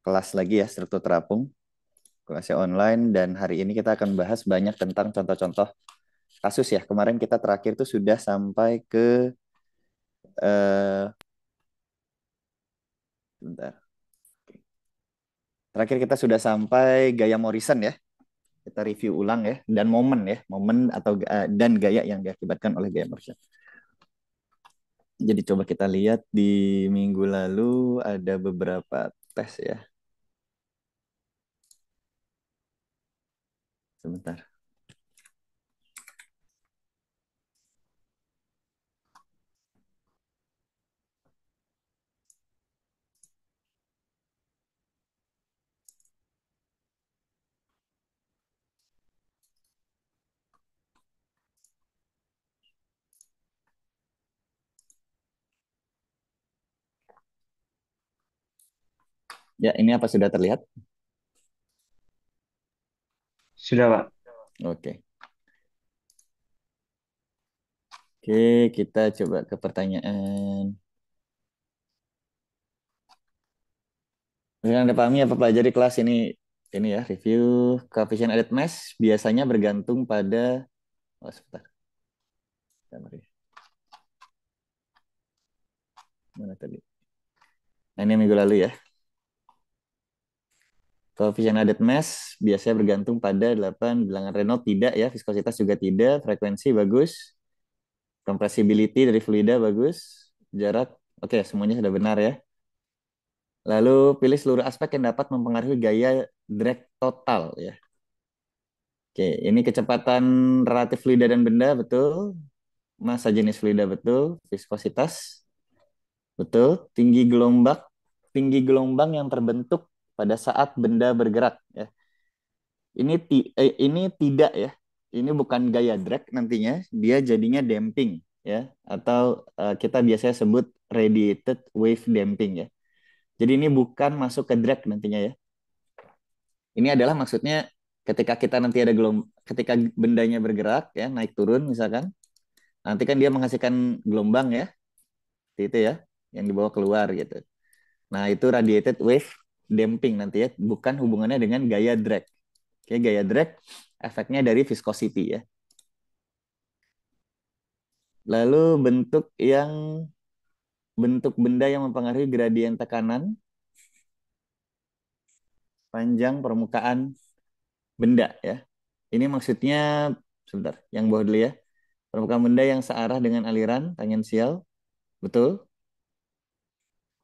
kelas lagi ya, struktur terapung. Kelasnya online dan hari ini kita akan bahas banyak tentang contoh-contoh kasus ya. Kemarin kita terakhir tuh sudah sampai ke eh bentar. Terakhir kita sudah sampai gaya Morrison ya. Kita review ulang ya dan momen ya, momen atau dan gaya yang diakibatkan oleh gaya Morrison. Jadi coba kita lihat di minggu lalu ada beberapa tes ya. Sebentar. Ya, ini apa sudah terlihat? Sudah, Pak. Oke. Oke, kita coba ke pertanyaan. Yang Anda pahami apa pelajari kelas ini ya, review coefficient added mass biasanya bergantung pada sebentar. Mana tadi? Nah, ini minggu lalu ya. Coefficient added mass biasanya bergantung pada 8 bilangan Reynolds tidak ya, viskositas juga tidak, frekuensi bagus, compressibility dari fluida bagus, jarak oke, semuanya sudah benar ya. Lalu pilih seluruh aspek yang dapat mempengaruhi gaya drag total ya. Oke, ini kecepatan relatif fluida dan benda betul, massa jenis fluida betul, viskositas betul, tinggi gelombang yang terbentuk pada saat benda bergerak ya. Ini tidak ya. Ini bukan gaya drag nantinya, dia jadinya damping ya atau kita biasanya sebut radiated wave damping ya. Jadi ini bukan masuk ke drag nantinya ya. Ini adalah maksudnya ketika kita nanti ada ketika bendanya bergerak ya, naik turun misalkan, nanti kan dia menghasilkan gelombang ya, seperti itu ya, yang dibawa keluar gitu. Nah, itu radiated wave damping nanti ya, bukan hubungannya dengan gaya drag. Oke, gaya drag efeknya dari viscosity ya. Lalu bentuk benda yang mempengaruhi gradien tekanan panjang permukaan benda ya. Ini maksudnya sebentar, yang bawah dulu ya. Permukaan benda yang searah dengan aliran tangensial, betul.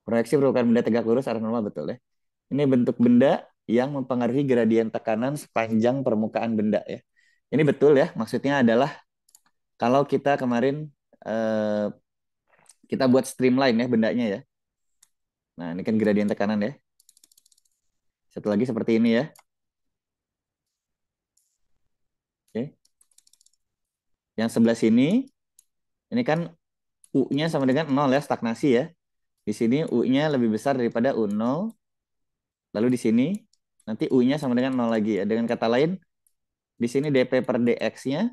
Proyeksi permukaan benda tegak lurus arah normal, betul ya. Ini bentuk benda yang mempengaruhi gradien tekanan sepanjang permukaan benda ya. Ini betul ya, maksudnya adalah kalau kita kemarin eh, kita buat streamline ya bendanya ya. Nah, ini kan gradien tekanan ya. Satu lagi seperti ini ya. Oke. Yang sebelah sini, ini kan U-nya sama dengan 0 ya, stagnasi ya. Di sini U-nya lebih besar daripada U0. Lalu di sini, nanti U-nya sama dengan 0 lagi ya. Dengan kata lain, di sini dP per dx-nya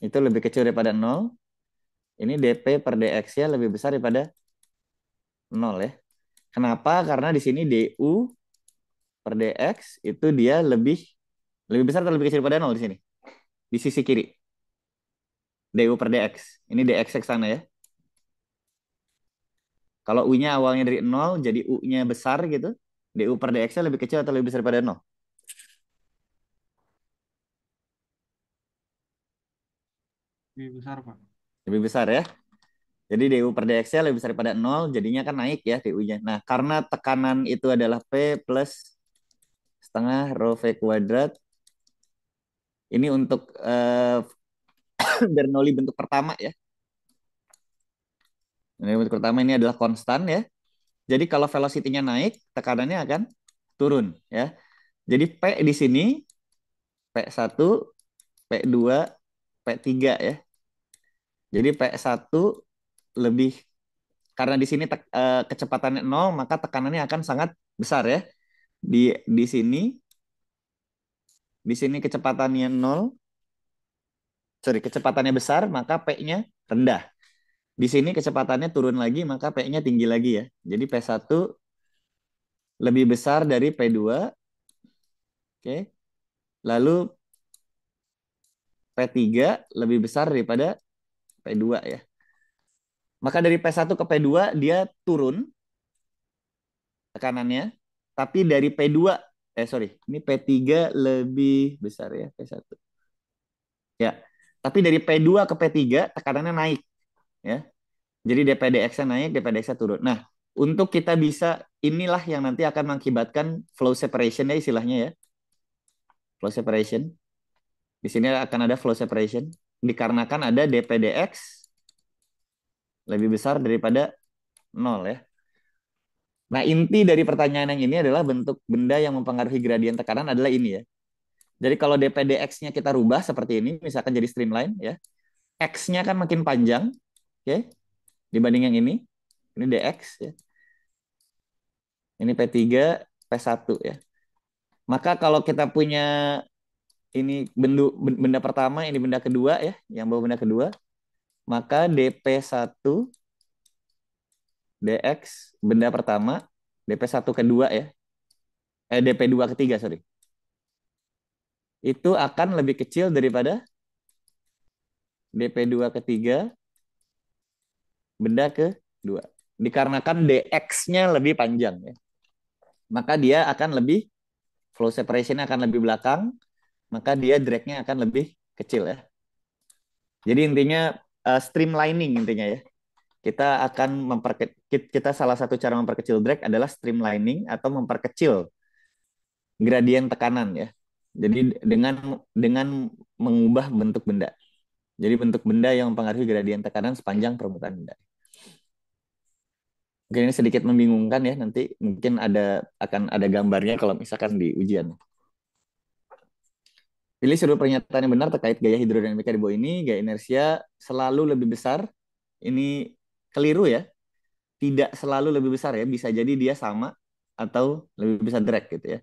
itu lebih kecil daripada 0. Ini dP per dx-nya lebih besar daripada 0 ya. Kenapa? Karena di sini du per dx itu dia lebih besar atau lebih kecil daripada 0 di sini. Di sisi kiri. Du per dx. Ini dx ke sana ya. Kalau U-nya awalnya dari 0, jadi U-nya besar gitu. Du per dx-nya lebih kecil atau lebih besar daripada 0? Lebih besar, Pak. Lebih besar ya. Jadi du per dx-nya lebih besar daripada 0, jadinya kan naik ya du-nya. Nah, karena tekanan itu adalah P plus setengah rho V kuadrat. Ini untuk Bernoulli bentuk pertama ya. Ini bentuk pertama ini adalah konstan ya. Jadi kalau velocity-nya naik, tekanannya akan turun ya. Jadi P di sini, P1, P2, P3 ya. Jadi P1 lebih, karena di sini kecepatannya 0, maka tekanannya akan sangat besar ya. Di sini kecepatannya 0, sorry, kecepatannya besar, maka P-nya rendah. Di sini kecepatannya turun lagi, maka P-nya tinggi lagi ya. Jadi P1 lebih besar dari P2. Oke. Lalu P3 lebih besar daripada P2 ya. Maka dari P1 ke P2 dia turun tekanannya, tapi dari P2 sorry, ini P3 lebih besar ya P1. Ya. Tapi dari P2 ke P3 tekanannya naik ya. Jadi DPDX-nya naik, DPDX-nya turun. Nah, untuk kita bisa inilah yang nanti akan mengakibatkan flow separation ya istilahnya ya. Flow separation. Di sini akan ada flow separation dikarenakan ada DPDX lebih besar daripada nol ya. Nah, inti dari pertanyaan yang ini adalah bentuk benda yang mempengaruhi gradien tekanan adalah ini ya. Jadi kalau DPDX-nya kita rubah seperti ini, misalkan jadi streamline ya. X-nya kan makin panjang, oke, okay, dibanding yang ini. Ini DX ya. Ini P3, P1 ya. Maka kalau kita punya ini benda pertama, ini benda kedua ya, yang bawa benda kedua, maka DP1 DX benda pertama, DP1 kedua ya, DP2 ketiga sorry, itu akan lebih kecil daripada DP2 ketiga benda kedua. Dikarenakan DX-nya lebih panjang ya. Maka dia akan lebih, flow separation akan lebih belakang, maka dia drag-nya akan lebih kecil ya. Jadi intinya streamlining intinya ya. Kita salah satu cara memperkecil drag adalah streamlining atau memperkecil gradien tekanan ya. Jadi dengan mengubah bentuk benda. Jadi bentuk benda yang mempengaruhi gradien tekanan sepanjang permukaan benda. Mungkin ini sedikit membingungkan ya, nanti mungkin akan ada gambarnya kalau misalkan di ujian. Pilih seluruh pernyataan yang benar terkait gaya hidrodinamika di bawah ini. Gaya inersia selalu lebih besar. Ini keliru ya. Tidak selalu lebih besar ya. Bisa jadi dia sama atau lebih besar drag gitu ya.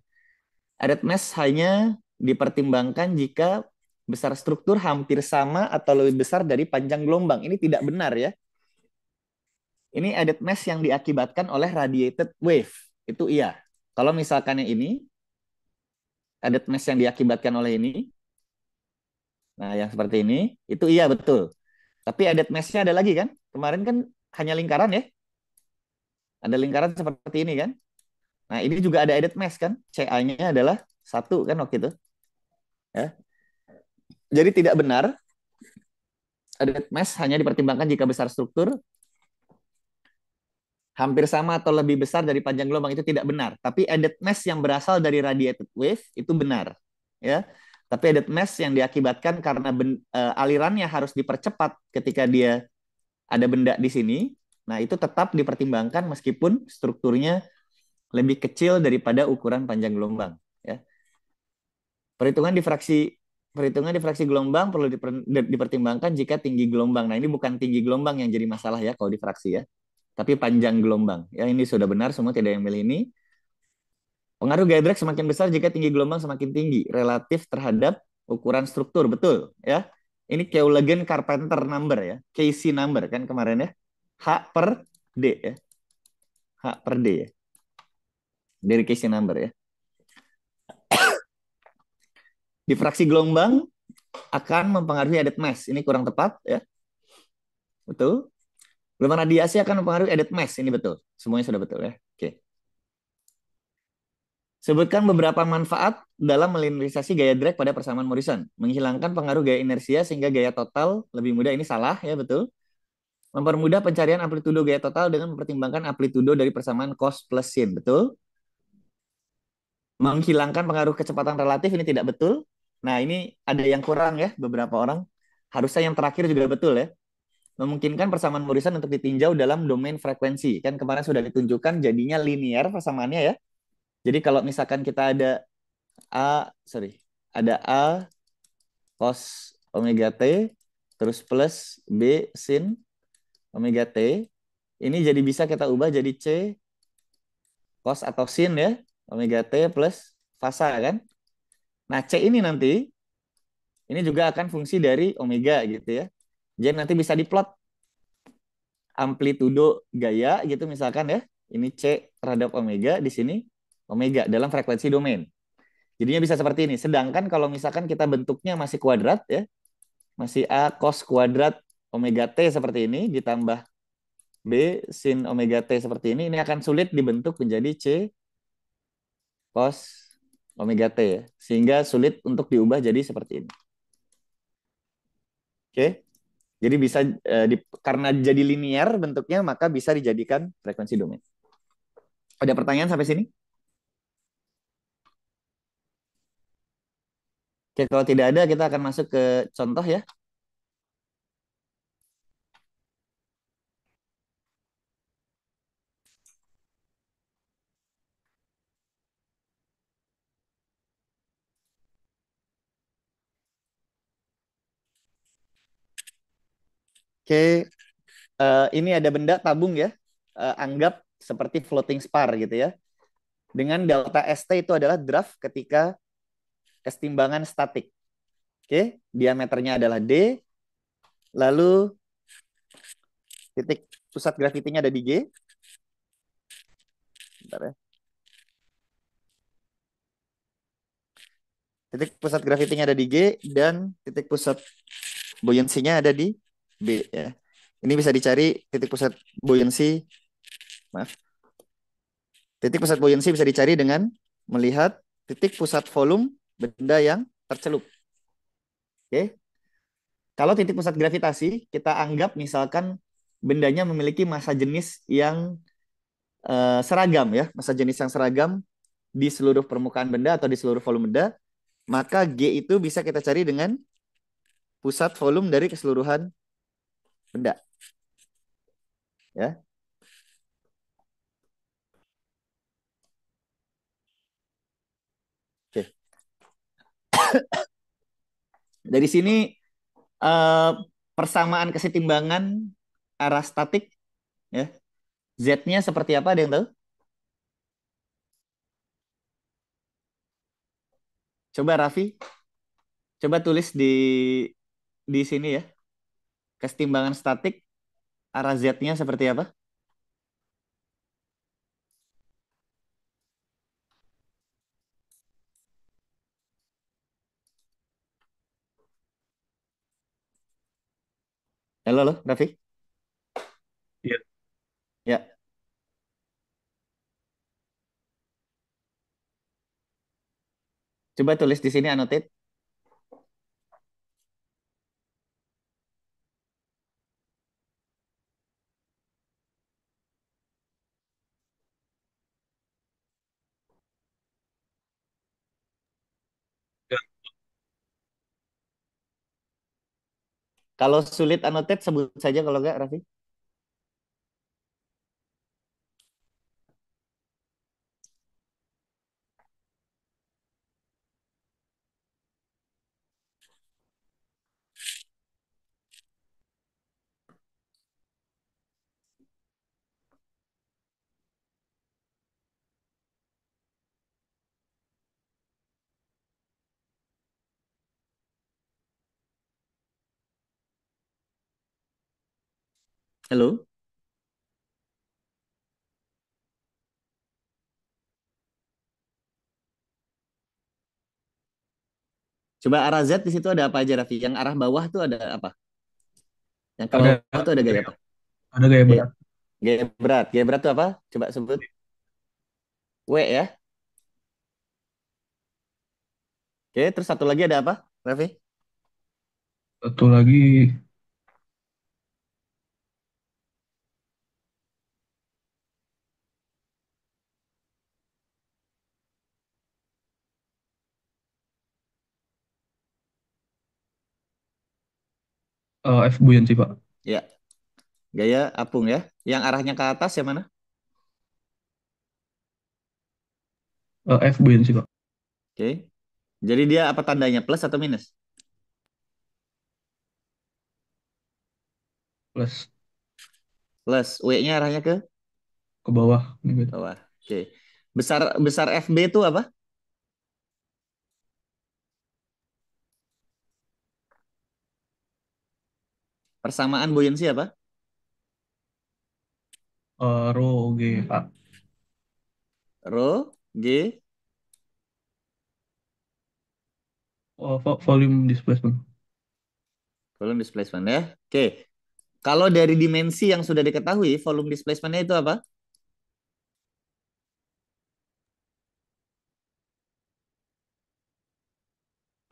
Added mass hanya dipertimbangkan jika besar struktur hampir sama atau lebih besar dari panjang gelombang. Ini tidak benar ya. Ini added mass yang diakibatkan oleh radiated wave. Itu iya. Kalau misalkan yang ini, added mass yang diakibatkan oleh ini, nah yang seperti ini, itu iya betul. Tapi added mass-nya ada lagi kan? Kemarin kan hanya lingkaran ya. Ada lingkaran seperti ini kan? Nah ini juga ada added mass kan? CA-nya adalah 1 kan waktu itu. Ya. Jadi tidak benar added mass hanya dipertimbangkan jika besar struktur hampir sama atau lebih besar dari panjang gelombang, itu tidak benar. Tapi added mass yang berasal dari radiated wave itu benar, ya. Tapi added mass yang diakibatkan karena alirannya harus dipercepat ketika dia ada benda di sini, nah itu tetap dipertimbangkan meskipun strukturnya lebih kecil daripada ukuran panjang gelombang, ya. Perhitungan difraksi gelombang perlu dipertimbangkan jika tinggi gelombang. Nah, ini bukan tinggi gelombang yang jadi masalah ya kalau difraksi ya, tapi panjang gelombang. Ya, ini sudah benar, semua tidak yang milih ini. Pengaruh gaya drag semakin besar jika tinggi gelombang semakin tinggi relatif terhadap ukuran struktur, betul ya. Ini Keulegen-Carpenter number ya, KC number kan kemarin ya. H per D ya. H per D ya. Dari KC number ya. Difraksi gelombang akan mempengaruhi added mass. Ini kurang tepat ya. Betul. Gelombang radiasi akan mempengaruhi added mass. Ini betul. Semuanya sudah betul ya. Oke. Sebutkan beberapa manfaat dalam melinearisasi gaya drag pada persamaan Morrison. Menghilangkan pengaruh gaya inersia sehingga gaya total lebih mudah. Ini salah ya, betul. Mempermudah pencarian amplitudo gaya total dengan mempertimbangkan amplitudo dari persamaan cos plus sin. Betul. Menghilangkan pengaruh kecepatan relatif. Ini tidak betul. Nah, ini ada yang kurang ya, beberapa orang. Harusnya yang terakhir juga betul ya. Memungkinkan persamaan Morrison untuk ditinjau dalam domain frekuensi. Kan kemarin sudah ditunjukkan jadinya linear persamaannya ya. Jadi kalau misalkan kita ada ada A cos omega T, terus plus B sin omega T, ini jadi bisa kita ubah jadi C cos atau sin ya, omega T plus fasa kan. Nah, C ini nanti, ini juga akan fungsi dari omega gitu ya. Jadi nanti bisa diplot amplitudo gaya gitu misalkan ya. Ini C terhadap omega di sini. omega dalam frekuensi domain. Jadinya bisa seperti ini. Sedangkan kalau misalkan kita bentuknya masih kuadrat ya, masih A cos kuadrat omega T seperti ini ditambah B sin omega T seperti ini akan sulit dibentuk menjadi C cos omega T ya. Sehingga sulit untuk diubah jadi seperti ini. Oke. Jadi bisa karena jadi linear bentuknya maka bisa dijadikan frekuensi domain. Ada pertanyaan sampai sini? Oke, kalau tidak ada kita akan masuk ke contoh ya. Oke, ini ada benda tabung ya. Anggap seperti floating spar gitu ya. Dengan delta ST itu adalah draft ketika kesetimbangan statik. Oke, diameternya adalah D, lalu titik pusat gravitinya ada di G. Bentar ya. Titik pusat gravitinya ada di G dan titik pusat buoyancy-nya ada di B ya. Ini bisa dicari titik pusat buoyancy, maaf. Titik pusat buoyancy bisa dicari dengan melihat titik pusat volume benda yang tercelup. Oke. Kalau titik pusat gravitasi kita anggap misalkan bendanya memiliki massa jenis yang seragam ya, massa jenis yang seragam di seluruh permukaan benda atau di seluruh volume benda, maka G itu bisa kita cari dengan pusat volume dari keseluruhan benda. Ya. Oke. Dari sini eh, persamaan kesetimbangan arah statik ya. Z-nya seperti apa ada yang tahu? Coba Raffi, coba tulis di sini ya. Kesetimbangan statik arah Z-nya seperti apa? Halo, halo, Raffi. Iya. Ya, coba tulis di sini annotate. Kalau sulit annotate sebut saja kalau enggak, Raffi. Halo. Coba arah Z di situ ada apa aja, Raffi? Yang arah bawah tuh ada apa? Yang ke Ada bawah tuh ada gaya gaya, apa? ada gaya Gaya, berat. gaya berat. Gaya berat tuh apa? Coba sebut. W ya. Oke, terus satu lagi ada apa, Raffi? Satu lagi F buoyancy Pak. Ya, gaya apung ya. Yang arahnya ke atas yang mana? F buoyancy Pak. Oke. Jadi dia apa tandanya? Plus atau minus? Plus Plus. W-nya arahnya ke ke bawah negatif. bawah. Oke. Besar besar FB itu apa? Persamaan buoyancy apa? Rho G Pak. Rho G, Oh, volume displacement. volume displacement ya. Oke. Kalau dari dimensi yang sudah diketahui, volume displacementnya itu apa?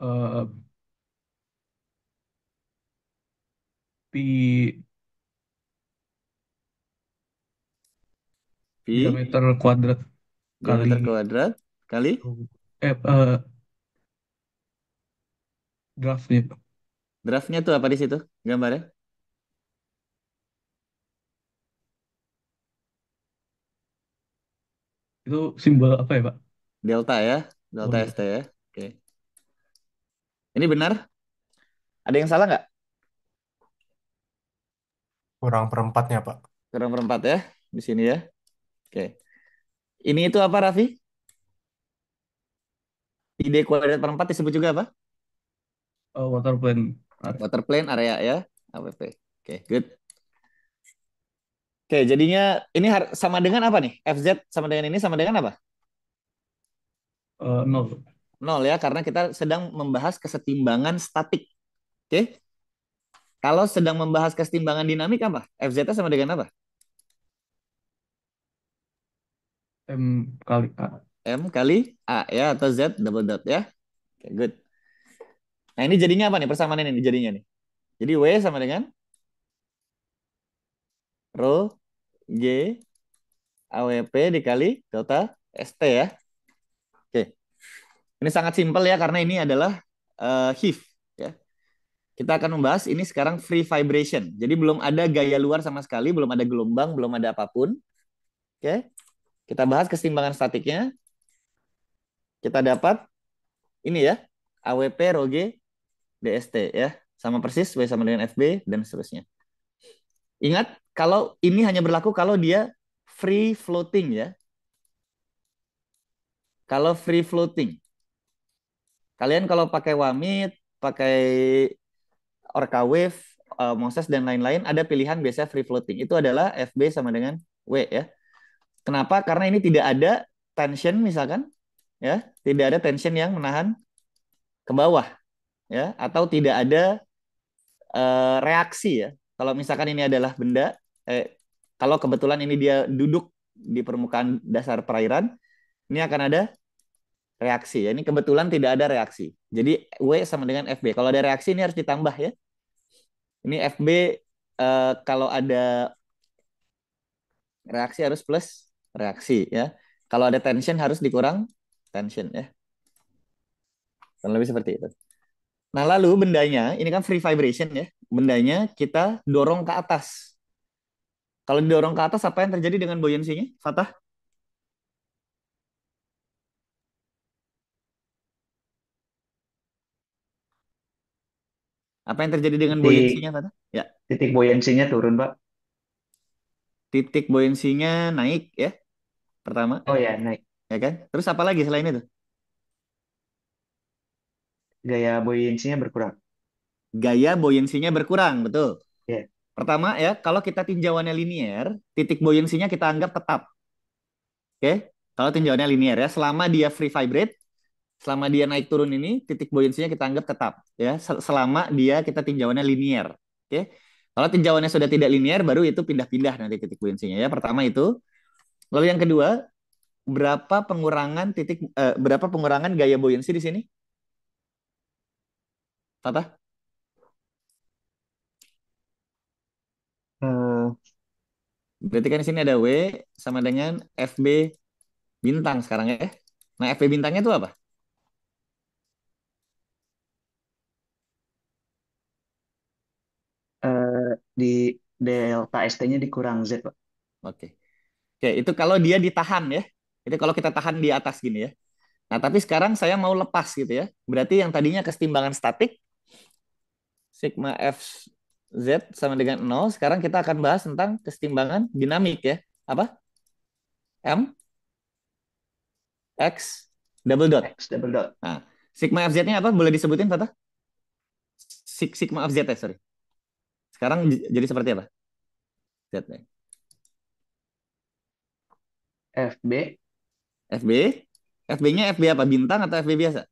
Eh, pi Pi diameter kuadrat kali diameter kuadrat kali draftnya. draftnya tuh apa di situ gambarnya? Itu simbol apa ya, Pak? Delta ya, Oh delta iya. ST ya. Oke. Ini benar? Ada yang salah nggak? Kurang perempatnya, Pak. Kurang perempat ya di sini ya. Oke. Ini itu apa, Raffi? ID kuadrat per 4 disebut juga apa? Water plane. Water plane area ya. AWP. Oke, good. Oke, jadinya ini sama dengan apa nih? FZ sama dengan ini sama dengan apa? Nol. Nol ya, karena kita sedang membahas kesetimbangan statik. Oke. Kalau sedang membahas kesetimbangan dinamik apa? FZ sama dengan apa? M kali A. M kali A ya atau Z double dot ya. Oke, good. Nah, ini jadinya apa nih persamaan ini jadinya nih? Jadi W sama dengan rho G AWP dikali delta ST ya. Oke. Ini sangat simpel ya karena ini adalah HIF ya. Kita akan membahas ini sekarang free vibration. Jadi belum ada gaya luar sama sekali, belum ada gelombang, belum ada apapun. Oke. Kita bahas keseimbangan statiknya. Kita dapat ini ya. AWP rho G DST ya. Sama persis W sama dengan FB dan seterusnya. Ingat, kalau ini hanya berlaku kalau dia free floating ya. Kalau free floating. Kalian kalau pakai Wamit, pakai Orca Wave, Moses dan lain-lain ada pilihan biasa free floating. Itu adalah FB sama dengan W ya. Kenapa? Karena ini tidak ada tension misalkan ya, tidak ada tension yang menahan ke bawah ya atau tidak ada reaksi ya. Kalau misalkan ini adalah benda kalau kebetulan ini dia duduk di permukaan dasar perairan, ini akan ada reaksi ya. Ini kebetulan tidak ada reaksi. Jadi W sama dengan FB. Kalau ada reaksi ini harus ditambah ya. Ini FB kalau ada reaksi harus plus reaksi ya. Kalau ada tension harus dikurang tension ya. Dan lebih seperti itu. Nah, lalu bendanya ini kan free vibration ya. Bendanya kita dorong ke atas. Kalau didorong ke atas apa yang terjadi dengan buoyancy-nya? Fatah? Apa yang terjadi dengan Titik buoyancy-nya, Fatah? Ya, titik buoyancy-nya turun, Pak. titik buoyancy-nya naik ya pertama, Oh ya, naik. ya kan? Terus apa lagi selain itu? Gaya buoyancy-nya berkurang. Gaya buoyancy-nya berkurang, betul. Ya. Pertama ya, kalau kita tinjauannya linier, titik buoyancy-nya kita anggap tetap. Oke? Kalau tinjauannya linier ya, selama dia free vibrate, selama dia naik turun ini, titik buoyancy-nya kita anggap tetap ya, selama dia kita tinjauannya linier. Oke? Kalau tinjauannya sudah tidak linier, baru itu pindah-pindah nanti titik buoyancy-nya ya. Pertama itu. Lalu yang kedua, berapa pengurangan gaya buoyancy di sini? Tata? Eh, Berarti kan di sini ada W sama dengan FB bintang sekarang ya. Nah, FB bintangnya itu apa? di delta ST-nya dikurang Z, Pak. Oke. Oke, itu kalau dia ditahan ya. Itu kalau kita tahan di atas gini ya. Nah, tapi sekarang saya mau lepas gitu ya. Berarti yang tadinya kesetimbangan statik, sigma F Z sama dengan 0. Sekarang kita akan bahas tentang kesetimbangan dinamik ya. Apa? M, X, double dot. X double dot. Nah, sigma FZ-nya apa? Boleh disebutin, Tata? Sigma FZ ya, sorry. Sekarang jadi seperti apa? Z-nya. FB FB FB-nya FB apa? Bintang atau FB biasa?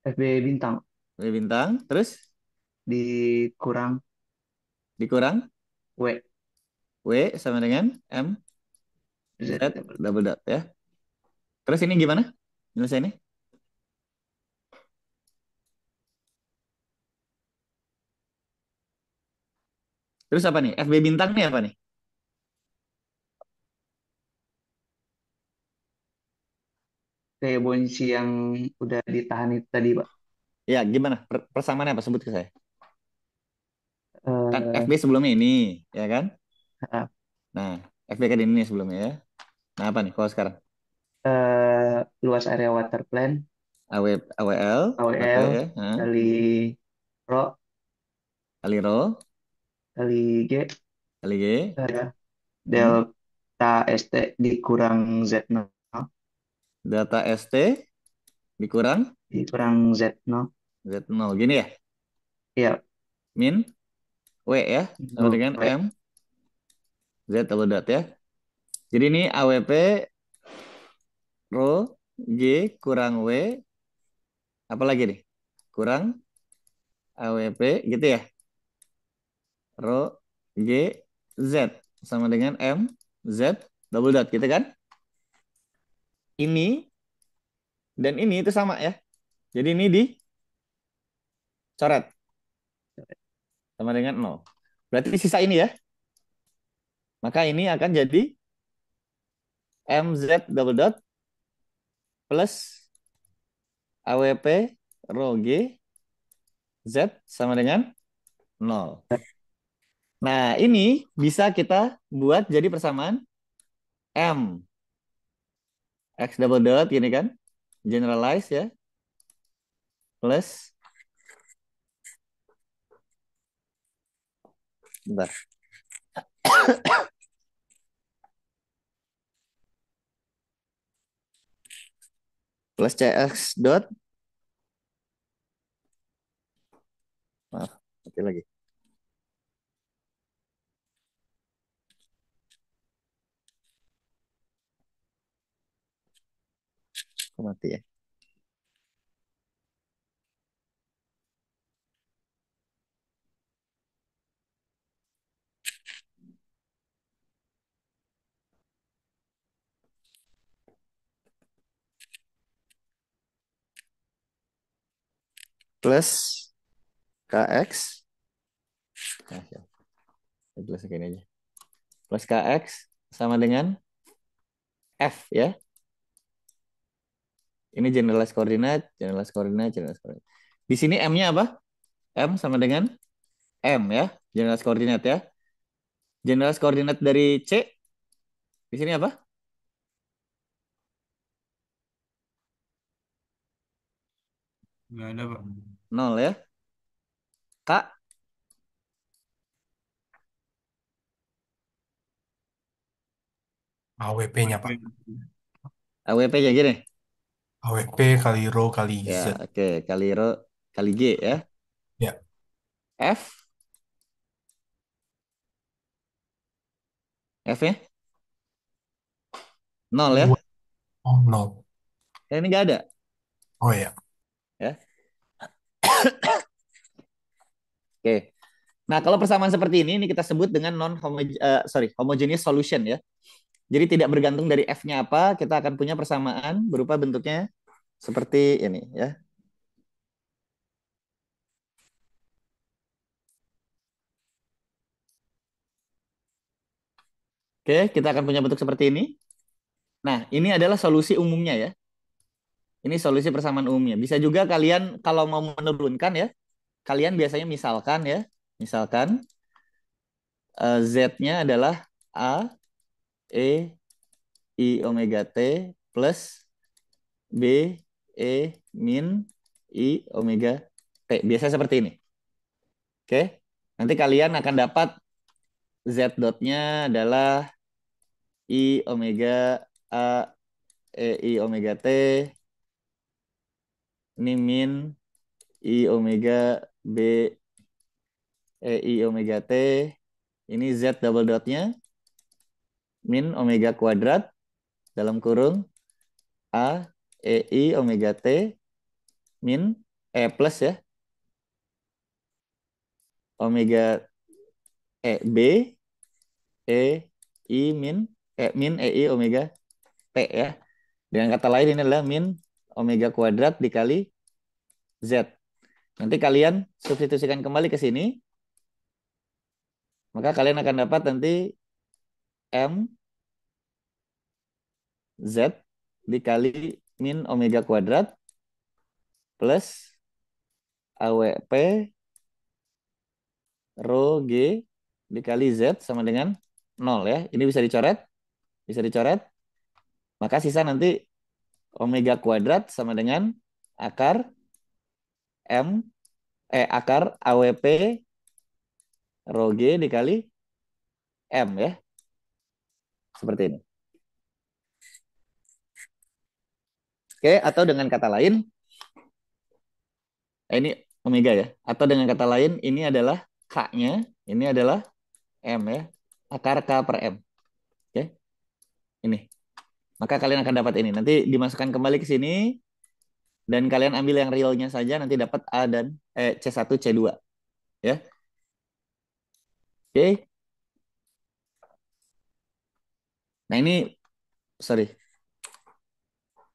FB bintang FB bintang, terus dikurang dikurang W W sama dengan M Z Z double. double dot ya. Terus ini gimana? Ini? Terus apa nih? FB bintang nih apa nih? Fibonacci yang udah ditahan itu tadi, Pak. Ya, gimana? Persamaannya apa? Sebut ke saya. Kan Eh, FB sebelumnya ini, ya kan? eh, Nah, FB kan ini nih sebelumnya ya. Nah, apa nih kalau sekarang? luas area water plan AWL, WP AWL ya. Nah, kali rho kali rho, kali G kali G. eh, Hmm. delta ST dikurang Z0 Data ST dikurang dikurang Z0 Z0. Gini ya. ya Min W ya. Sama dengan W M Z double dot ya. Jadi ini AWP rho G kurang W. Apa lagi nih? Kurang AWP gitu ya. Rho G Z sama dengan M Z double dot gitu kan? Ini dan ini itu sama ya. Jadi ini dicoret sama dengan nol. Berarti sisa ini ya. Maka ini akan jadi MZ double dot plus AWP rho G Z sama dengan nol. Nah, ini bisa kita buat jadi persamaan M X double dot gini kan. Generalize ya. Plus bentar. Plus CX dot. Maaf, mati lagi. Kok mati ya? Plus KX. Nah, ya. Plus segini aja. Plus KX sama dengan F ya. Ini generalized coordinate, generalized coordinate, generalized coordinate. Di sini M-nya apa? M sama dengan M ya, generalized coordinate ya. Generalized coordinate dari C di sini apa? Nggak ada, Pak. 0 ya. K AWP-nya, Pak. AWP-nya gini. AWP kali rho kali Ya, Z. oke, kali rho kali G ya. Ya, F F-nya 0 ya. dua. Oh, no. Ini nggak ada Oh ya. ya. Oke. Nah, kalau persamaan seperti ini kita sebut dengan homogeneous solution ya. Jadi tidak bergantung dari F-nya apa, kita akan punya persamaan berupa bentuknya seperti ini ya. Oke, kita akan punya bentuk seperti ini. Nah, ini adalah solusi umumnya ya. Ini solusi persamaan umumnya. Bisa juga kalian kalau mau menurunkan ya, kalian biasanya misalkan ya, misalkan Z-nya adalah A, E, I omega T plus B, E, min, I omega T. Biasanya seperti ini. Oke, nanti kalian akan dapat Z dotnya adalah I omega A, E, I omega T. Ini min I omega B, E, I omega T. Ini Z double dotnya min omega kuadrat dalam kurung A EI omega T min plus ya, omega B EI min EI omega T ya. Dengan kata lain ini adalah min omega kuadrat dikali Z. Nanti kalian substitusikan kembali ke sini, maka kalian akan dapat nanti M Z dikali min omega kuadrat plus AWP rho G dikali Z sama dengan 0 ya. Ini bisa dicoret, bisa dicoret. Maka sisa nanti omega kuadrat sama dengan akar M akar AWP rho G dikali M ya. Seperti ini. Oke, atau dengan kata lain, ini omega ya. Atau dengan kata lain, ini adalah K-nya, ini adalah M ya. Akar K per M. Oke, ini. Maka kalian akan dapat ini. Nanti dimasukkan kembali ke sini, dan kalian ambil yang realnya saja, nanti dapat A dan C1, C2. Ya. Oke. Nah ini, sorry.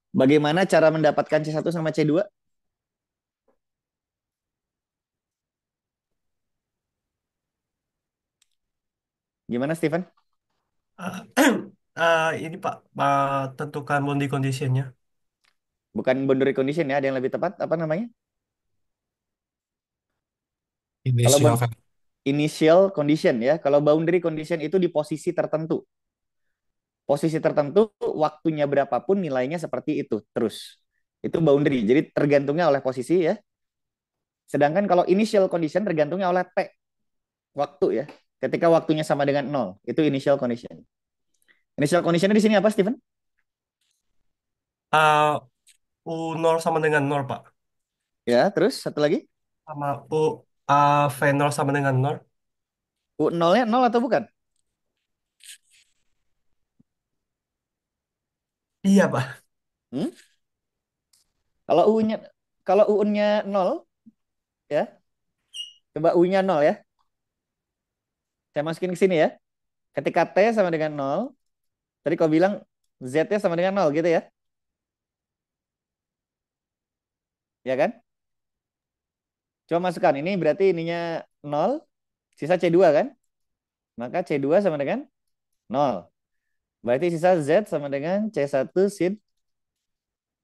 Bagaimana cara mendapatkan C1 sama C2? Gimana, Steven? Ini Pak, tentukan boundary conditionnya. Bukan boundary condition ya, ada yang lebih tepat. Apa namanya? Kalau Initial value. initial condition ya. Kalau boundary condition itu di posisi tertentu. Posisi tertentu, waktunya berapapun nilainya seperti itu terus. Itu boundary. Jadi tergantungnya oleh posisi ya. Sedangkan kalau initial condition tergantungnya oleh T, waktu ya. Ketika waktunya sama dengan 0, itu initial condition. Initial condition di sini apa, Steven? Uh, U0 sama dengan 0 Pak. Ya, terus satu lagi. Sama V0 sama dengan 0. U0-nya 0 atau bukan? Iya Pak. Hmm? Kalau U-nya kalau U-nya 0 ya. Coba U-nya 0 ya. Saya masukin ke sini ya. Ketika T sama dengan 0, tadi kau bilang Z-nya sama dengan 0 gitu ya. Ya kan? Coba masukkan. Ini berarti ininya 0, sisa C2 kan? Maka C2 sama dengan 0. Berarti sisa Z sama dengan C1 sin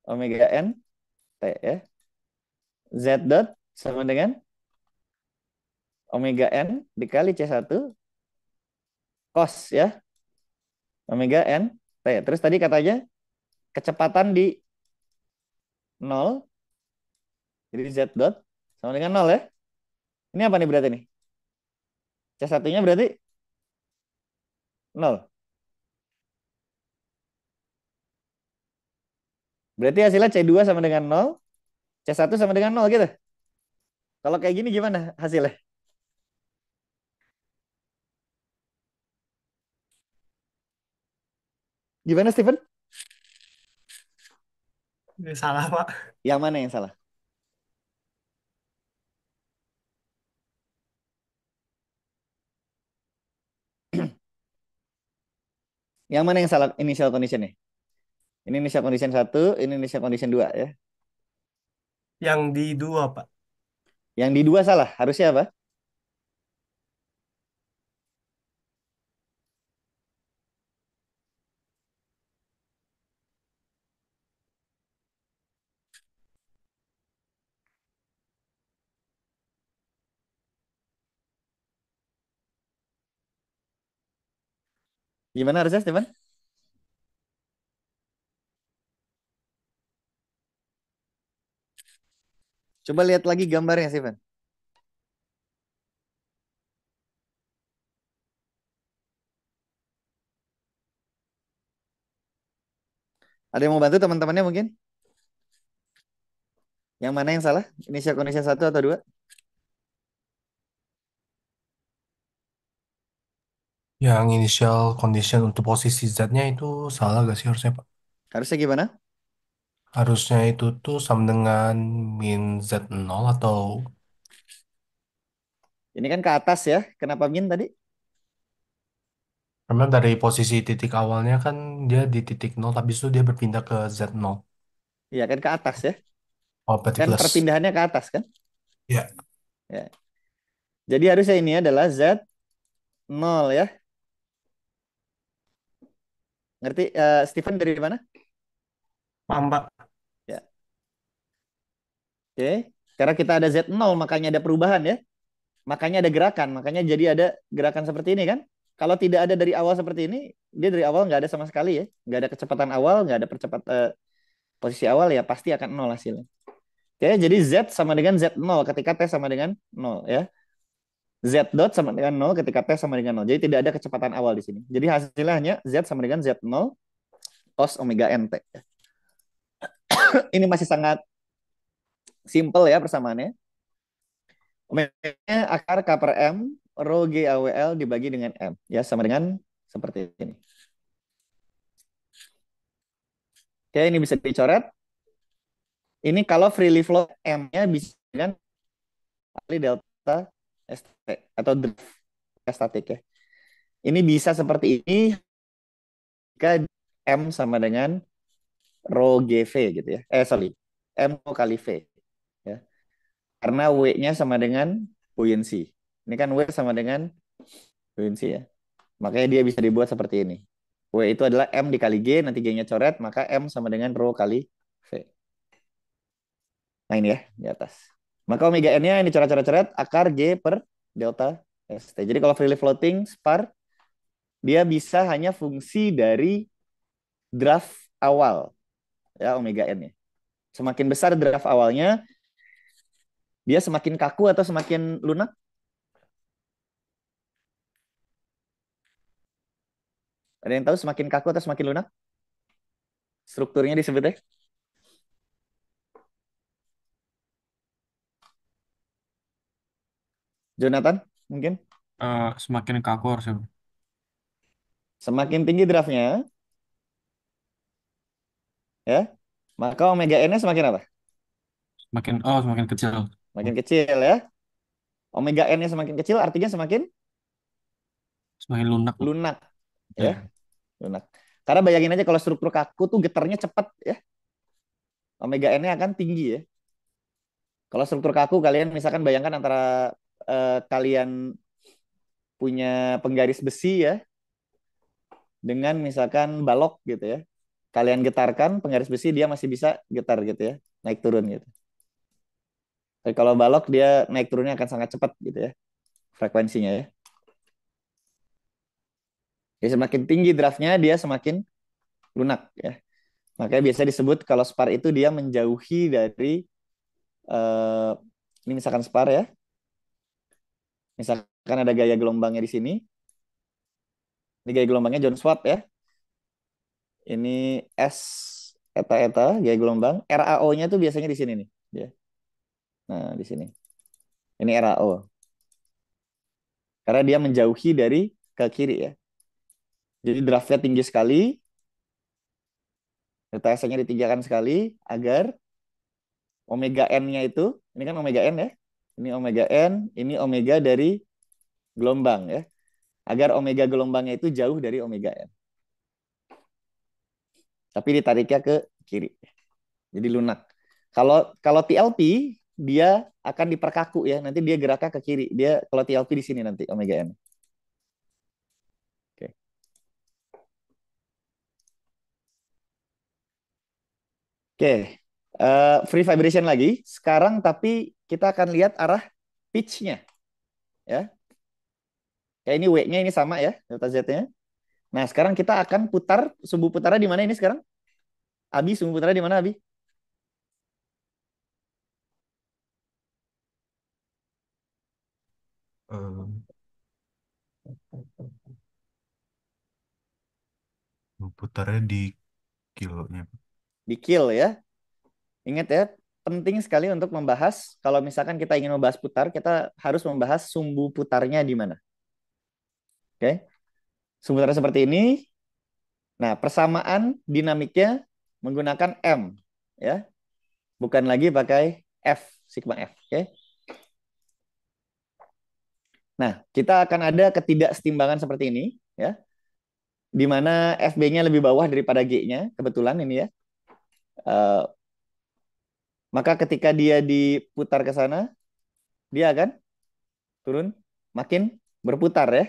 omega N T ya. Z dot sama dengan omega N dikali C1 cos ya. Omega N T. Terus tadi katanya kecepatan di 0. Jadi Z dot sama dengan 0 ya. Ini apa nih berarti nih? C1-nya berarti 0. Berarti hasilnya C2 sama dengan 0, C1 sama dengan 0 gitu. Kalau kayak gini gimana hasilnya? Gimana, Steven? Ini salah Pak. Yang mana yang salah? Yang mana yang salah initial condition nih? Ini initial condition 1, ini initial condition 2 ya. Yang di 2 Pak. Yang di 2 salah. Harusnya apa? Gimana harusnya, Steven? Coba lihat lagi gambarnya, Steven. Ada yang mau bantu teman-temannya mungkin? Yang mana yang salah? Initial condition 1 atau 2? Yang initial condition untuk posisi Z-nya itu salah gak sih harusnya, Pak? Harusnya gimana? Harusnya itu tuh sama dengan min Z0 atau Ini kan ke atas ya. Kenapa min tadi? karena dari posisi titik awalnya kan dia di titik nol, habis itu dia berpindah ke Z0. Iya kan ke atas ya. Oh, berarti Kan plus. perpindahannya ke atas kan? Ya, Ya. Jadi harusnya ini adalah Z0 ya. Ngerti? Steven dari mana? Paham, Pak? Ya. Oke. Karena kita ada Z0 makanya ada perubahan ya. Makanya ada gerakan. Makanya jadi ada gerakan seperti ini kan. Kalau tidak ada dari awal seperti ini, dia dari awal nggak ada sama sekali ya. Nggak ada kecepatan awal, nggak ada posisi awal ya pasti akan nol hasilnya. Oke, jadi Z sama dengan Z0 ketika T sama dengan nol ya. Z dot sama dengan nol ketika T sama dengan nol. Jadi tidak ada kecepatan awal di sini. Jadi hasilnya hanya Z sama dengan Z0 cos omega nt. Ini masih sangat simple ya persamaannya. Omega akar K per M, rho G AWL dibagi dengan M. Ya, sama dengan seperti ini. Oke, ini bisa dicoret. Ini kalau freely flow M-nya bisa dengan kali delta ST atau draft statik ya. Ini bisa seperti ini jika M sama dengan rho GV gitu ya. Sorry. M kali V ya. Karena W-nya sama dengan buoyancy. Ini kan W sama dengan buoyancy ya. Makanya dia bisa dibuat seperti ini. W itu adalah M dikali G, nanti G-nya coret, maka M sama dengan rho kali V. Nah ini ya, di atas. Maka omega N-nya ini coret-coret-coret, akar G per delta ST. Jadi kalau freely floating spar, dia bisa hanya fungsi dari draft awal, ya omega N-nya. Semakin besar draft awalnya, dia semakin kaku atau semakin lunak? Ada yang tahu semakin kaku atau semakin lunak? Strukturnya disebutnya? Jonathan, mungkin? Semakin kaku harusnya. Semakin tinggi draftnya, ya, maka omega N-nya semakin apa? Semakin kecil. Semakin kecil ya. Omega N-nya semakin kecil artinya semakin Semakin lunak, Pak. lunak, Ya. ya, lunak. Karena bayangin aja kalau struktur kaku tuh getarnya cepat ya. Omega N-nya akan tinggi ya. Kalau struktur kaku kalian misalkan bayangkan antara kalian punya penggaris besi ya dengan misalkan balok gitu ya. Kalian getarkan penggaris besi dia masih bisa getar gitu ya, naik turun gitu. Tapi kalau balok dia naik turunnya akan sangat cepat gitu ya, frekuensinya ya. Jadi semakin tinggi draftnya dia semakin lunak ya. Makanya biasa disebut kalau spar itu dia menjauhi dari eh, ini misalkan spar ya. Misalkan ada gaya gelombangnya di sini. Ini gaya gelombangnya John Swap ya. Ini S eta eta gaya gelombang. RAO-nya tuh biasanya di sini nih. Ya. Nah, di sini. Ini RAO. Karena dia menjauhi dari ke kiri ya. Jadi draftnya tinggi sekali. Delta S-nya ditinggikan sekali agar omega N-nya itu, ini kan omega N ya. Ini omega N, ini omega dari gelombang ya. Agar omega gelombangnya itu jauh dari omega N. Tapi ditariknya ke kiri. Jadi lunak. Kalau kalau TLP dia akan diperkaku ya. Nanti dia geraknya ke kiri. Dia kalau TLP di sini nanti omega N. Oke. Oke. Free vibration lagi. Sekarang tapi kita akan lihat arah pitch-nya ya. Kayak ini W-nya ini sama ya, delta Z-nya. Nah, sekarang kita akan putar sumbu putarnya di mana ini sekarang? Abi, sumbu putarnya di mana Abi? eh, putarnya di kilonya. Di kill ya. Ingat ya, penting sekali untuk membahas kalau misalkan kita ingin membahas putar, kita harus membahas sumbu putarnya di mana. Oke. Sumbu putarnya seperti ini. Nah, persamaan dinamiknya menggunakan M. ya, bukan lagi pakai F, sigma F. Oke. Nah, kita akan ada ketidaksetimbangan seperti ini, ya, di mana FB-nya lebih bawah daripada G-nya, kebetulan ini ya. Eh, maka ketika dia diputar ke sana, dia akan turun, makin berputar ya,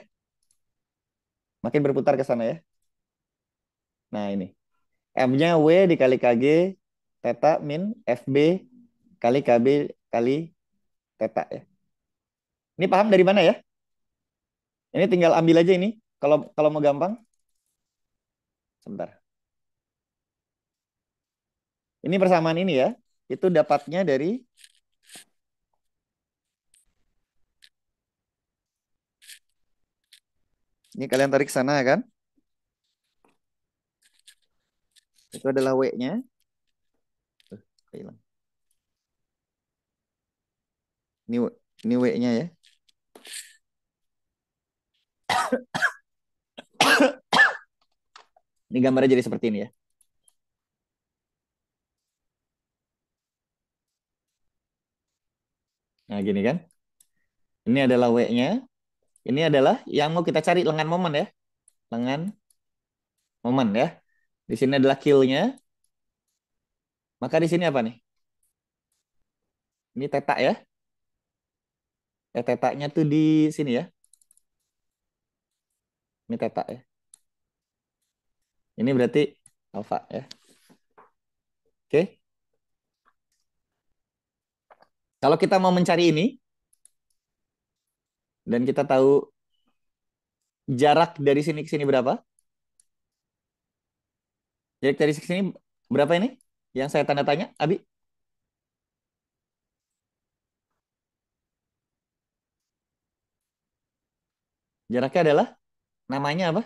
makin berputar ke sana ya. Nah ini, M-nya W dikali KG, theta min FB kali KB kali theta ya. Ini paham dari mana ya? Ini tinggal ambil aja ini, kalau kalau mau gampang. Sebentar. Ini persamaan ini ya, itu dapatnya dari ini, kalian tarik sana kan? Itu adalah W-nya. Hilang. Ini ini W-nya ya. Ini gambarnya jadi seperti ini ya. Nah, gini kan? Ini adalah W-nya. Ini adalah yang mau kita cari, lengan momen ya. Lengan momen ya. Di sini adalah kill-nya. Maka di sini apa nih? Ini theta ya. Theta-nya tuh di sini ya. Ini theta ya. Ini berarti alfa ya. Oke. Kalau kita mau mencari ini, dan kita tahu jarak dari sini ke sini berapa? Jarak dari sini berapa ini? Yang saya tanda tanya, Abi? Jaraknya adalah, namanya apa?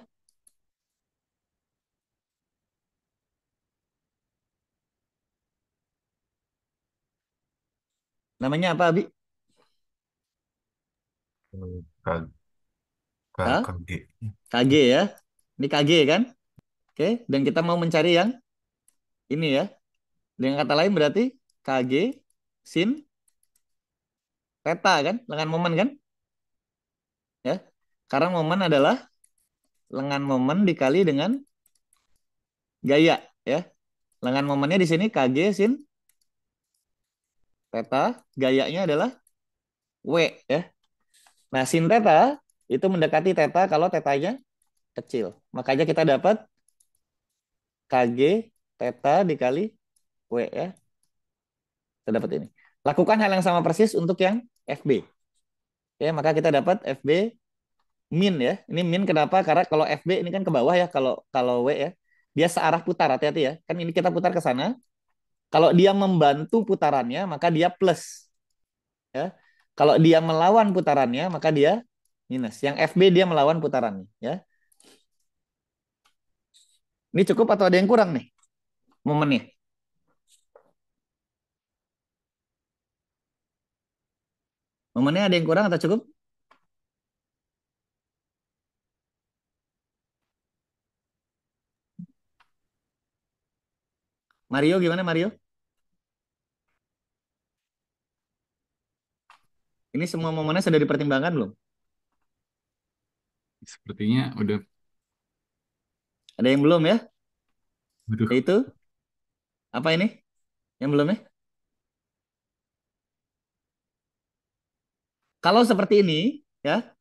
Namanya apa, Abi? K- Hah? KG. KG ya. Ini KG kan? Oke. Dan kita mau mencari yang ini ya. Dengan kata lain berarti KG sin theta kan? Lengan momen kan? Ya. Karena momen adalah lengan momen dikali dengan gaya ya. Lengan momennya di sini KG sin theta, gayanya adalah W ya. Nah, sin theta itu mendekati theta kalau tetanya kecil. Makanya kita dapat KG theta dikali W ya. Kita dapat ini. Lakukan hal yang sama persis untuk yang FB. Ya, maka kita dapat FB min ya. Ini min kenapa? Karena kalau FB ini kan ke bawah ya, kalau kalau W ya. Dia searah putar, hati-hati ya. Kan ini kita putar ke sana. Kalau dia membantu putarannya, maka dia plus ya. Kalau dia melawan putarannya, maka dia minus. Yang FB dia melawan putarannya ya. Ini cukup atau ada yang kurang nih momennya? Momennya ada yang kurang atau cukup? Mario gimana Mario? Ini semua momennya sudah dipertimbangkan belum? Sepertinya udah, Ada yang belum ya? waduh, Yaitu apa ini? Yang belum ya? Kalau seperti ini ya,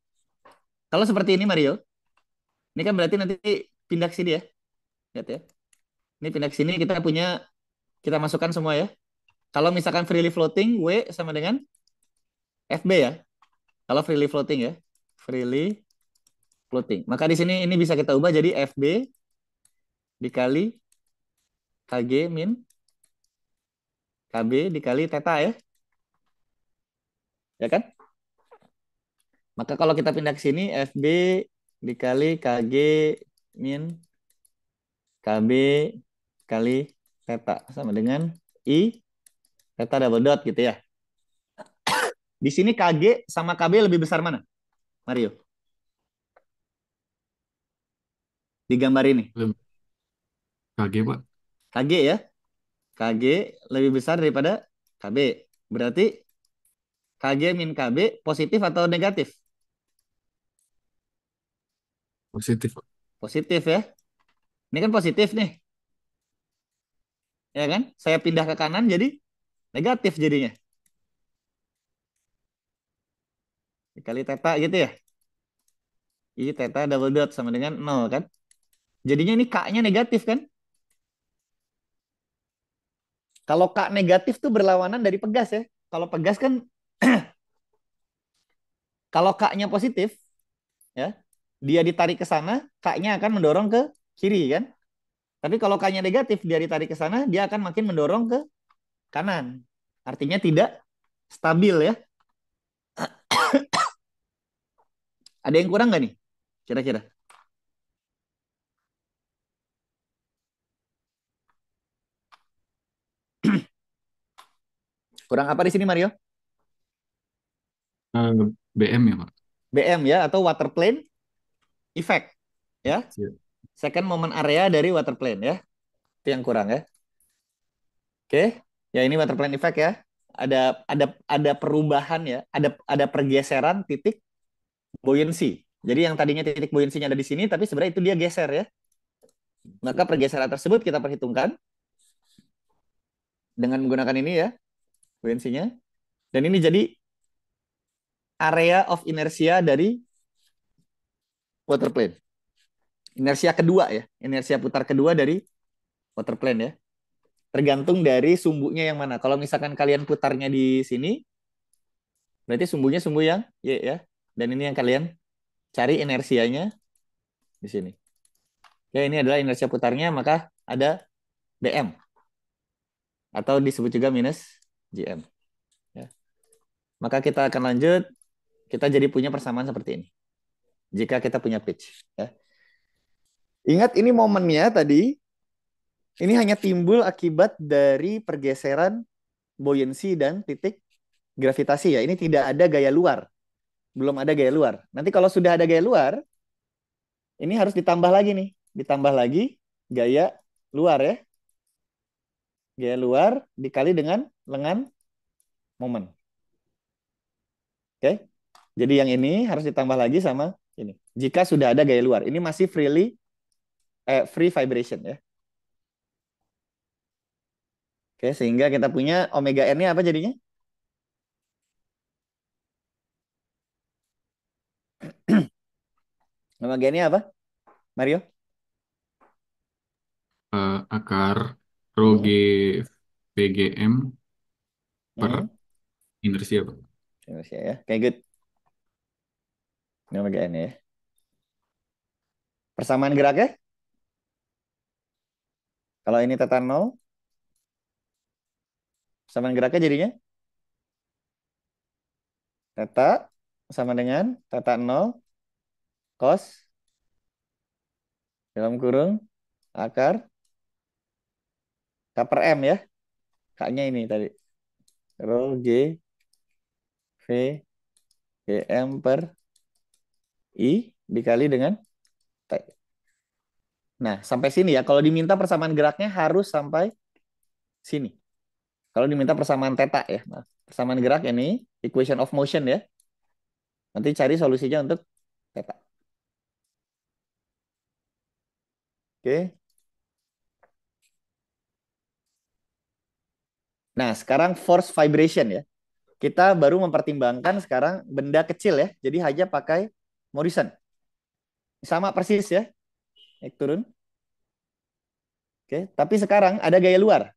kalau seperti ini Mario, ini kan berarti nanti pindah ke sini ya. Lihat ya. Ini pindah ke sini kita punya, kita masukkan semua ya. Kalau misalkan freely floating, W sama dengan FB ya. Kalau freely floating ya. Freely floating. Maka di sini ini bisa kita ubah jadi FB dikali KG min KB dikali theta ya. Ya kan? Maka kalau kita pindah ke sini, FB dikali KG min KB kali theta sama dengan I theta double dot gitu ya. Di sini KG sama KB lebih besar mana, Mario? Di gambar ini. belum KG Pak. KG ya. KG lebih besar daripada KB. Berarti KG min KB positif atau negatif? Positif. Positif ya. Ini kan positif nih. Ya kan? Saya pindah ke kanan jadi negatif jadinya. Dikali theta gitu ya. I theta double dot sama dengan 0 kan? Jadinya ini K-nya negatif kan? Kalau K negatif tuh berlawanan dari pegas ya. Kalau pegas kan kalau K-nya positif ya, dia ditarik ke sana, K-nya akan mendorong ke kiri kan? Tapi kalau K-nya negatif, dia ditarik ke sana, dia akan makin mendorong ke kanan. Artinya tidak stabil ya. Ada yang kurang nggak nih? Kira-kira. Kurang apa di sini Mario? BM ya, Pak? BM ya, atau water plane effect ya. Siap. Second moment area dari water plane ya. Itu yang kurang ya. Oke, ya ini water plane effect ya. Ada perubahan ya, ada pergeseran titik buoyancy. Jadi yang tadinya titik buoyancy-nya ada di sini, tapi sebenarnya itu dia geser ya. Maka pergeseran tersebut kita perhitungkan dengan menggunakan ini ya, buoyancy-nya. Dan ini jadi area of inertia dari water plane. Inersia kedua ya, inersia putar kedua dari water plane ya. Tergantung dari sumbunya yang mana. Kalau misalkan kalian putarnya di sini, berarti sumbunya sumbu yang Y ya. Dan ini yang kalian cari inersianya di sini. Ya, ini adalah inersia putarnya, maka ada BM. Atau disebut juga minus GM. Ya. Maka kita akan lanjut, kita jadi punya persamaan seperti ini. Jika kita punya pitch. Ya. Ingat ini momennya tadi, ini hanya timbul akibat dari pergeseran buoyancy dan titik gravitasi ya. Ini tidak ada gaya luar. Belum ada gaya luar. Nanti kalau sudah ada gaya luar, ini harus ditambah lagi nih. Ditambah lagi gaya luar ya. Gaya luar dikali dengan lengan momen. Oke. Jadi yang ini harus ditambah lagi sama ini. Jika sudah ada gaya luar. Ini masih free vibration ya. Oke, sehingga kita punya omega n-nya apa jadinya? Omega n-nya apa? Mario? Akar rho G VGM per inersia, Pak. Inersia ya. Oke, good. Ini omega n ya. Persamaan geraknya? Kalau ini theta 0, persamaan geraknya jadinya? Theta sama dengan theta 0 cos dalam kurung akar K per M ya. K-nya ini tadi. Rho G V GM per I dikali dengan T. Nah, sampai sini ya. Kalau diminta persamaan geraknya harus sampai sini. Kalau diminta persamaan theta ya. Nah, persamaan gerak ini equation of motion ya. Nanti cari solusinya untuk theta. Oke. Nah, sekarang force vibration ya. Kita baru mempertimbangkan sekarang benda kecil ya. Jadi hanya pakai Morrison. Sama persis ya. Naik turun. Oke, tapi sekarang ada gaya luar.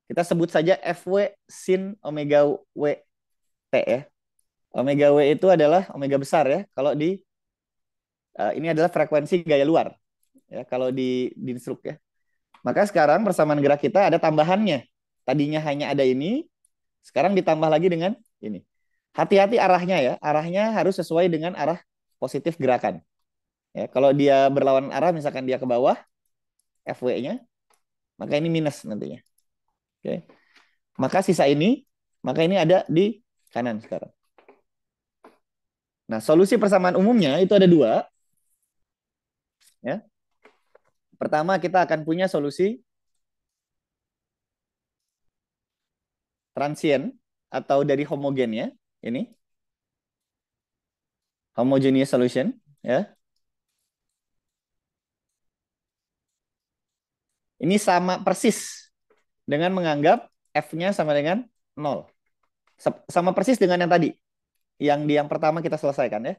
Kita sebut saja Fw sin omega W T ya. Omega W itu adalah omega besar ya. Kalau ini adalah frekuensi gaya luar ya kalau di instruk ya. Maka sekarang persamaan gerak kita ada tambahannya. Tadinya hanya ada ini, sekarang ditambah lagi dengan ini. Hati-hati arahnya ya. Arahnya harus sesuai dengan arah positif gerakan. Ya, kalau dia berlawanan arah, misalkan dia ke bawah, Fw-nya, maka ini minus nantinya. Oke. Maka sisa ini, maka ini ada di kanan sekarang. Nah, solusi persamaan umumnya itu ada dua. Ya. Pertama, kita akan punya solusi transient atau dari homogennya, ini homogeneous solution, ya. Ini sama persis dengan menganggap F-nya sama dengan 0. Sama persis dengan yang tadi. Yang di yang pertama kita selesaikan ya.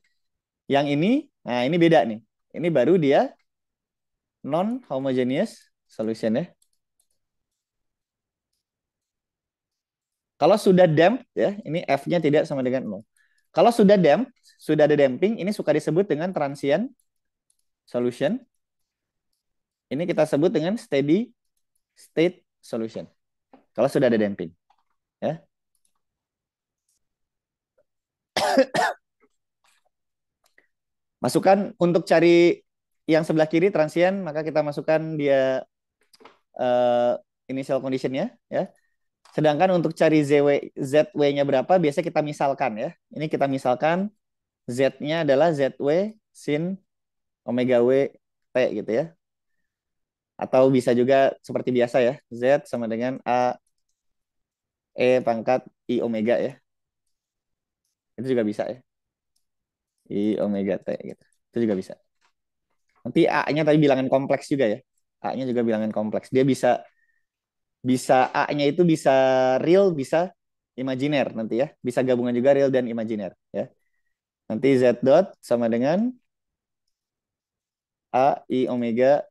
Yang ini, nah ini beda nih. Ini baru dia non-homogeneous solution ya. Kalau sudah damp ya, ini F-nya tidak sama dengan 0. Kalau sudah damp, sudah ada damping, ini suka disebut dengan transient solution. Ini kita sebut dengan steady state solution. Kalau sudah ada damping. Ya. Masukkan untuk cari yang sebelah kiri transient, maka kita masukkan dia initial condition-nya. Ya. Sedangkan untuk cari ZW-nya berapa, biasanya kita misalkan ya. Ini kita misalkan Z-nya adalah ZW sin omega W T gitu ya. Atau bisa juga seperti biasa ya, Z sama dengan A E pangkat I omega ya. Itu juga bisa ya. I omega T gitu. Itu juga bisa. Nanti A-nya tadi bilangan kompleks juga ya. A-nya juga bilangan kompleks. Dia bisa A-nya itu bisa real, bisa imajiner nanti ya. Bisa gabungan juga real dan imajiner ya. Nanti Z dot sama dengan A I omega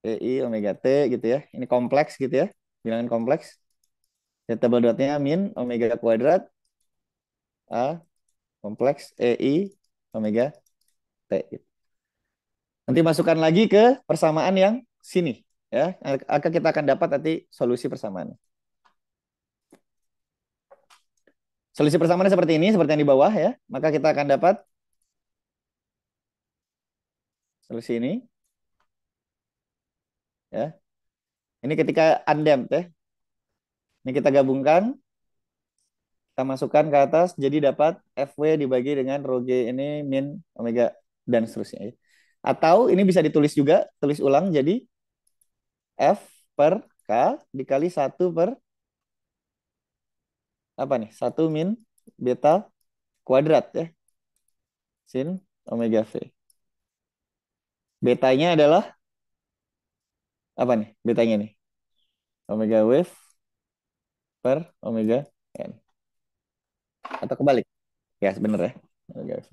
EI omega T gitu ya. Ini kompleks gitu ya. Bilangan kompleks. Z double dotnya min omega kuadrat A kompleks EI omega T gitu. Nanti masukkan lagi ke persamaan yang sini ya. Kita akan dapat nanti solusi persamaan. Solusi persamaannya seperti ini, seperti yang di bawah ya. Maka kita akan dapat solusi ini. Ya. Ini ketika undamped ya. Ini kita gabungkan, kita masukkan ke atas, jadi dapat FW dibagi dengan rho G ini min omega dan seterusnya. Atau ini bisa ditulis juga, tulis ulang jadi F per K dikali 1 per apa nih? 1 min beta kuadrat ya. Sin omega V. Betanya adalah apa nih? Betanya nih. Omega wave per omega n. Atau kebalik. Ya, benar ya. Omega wave.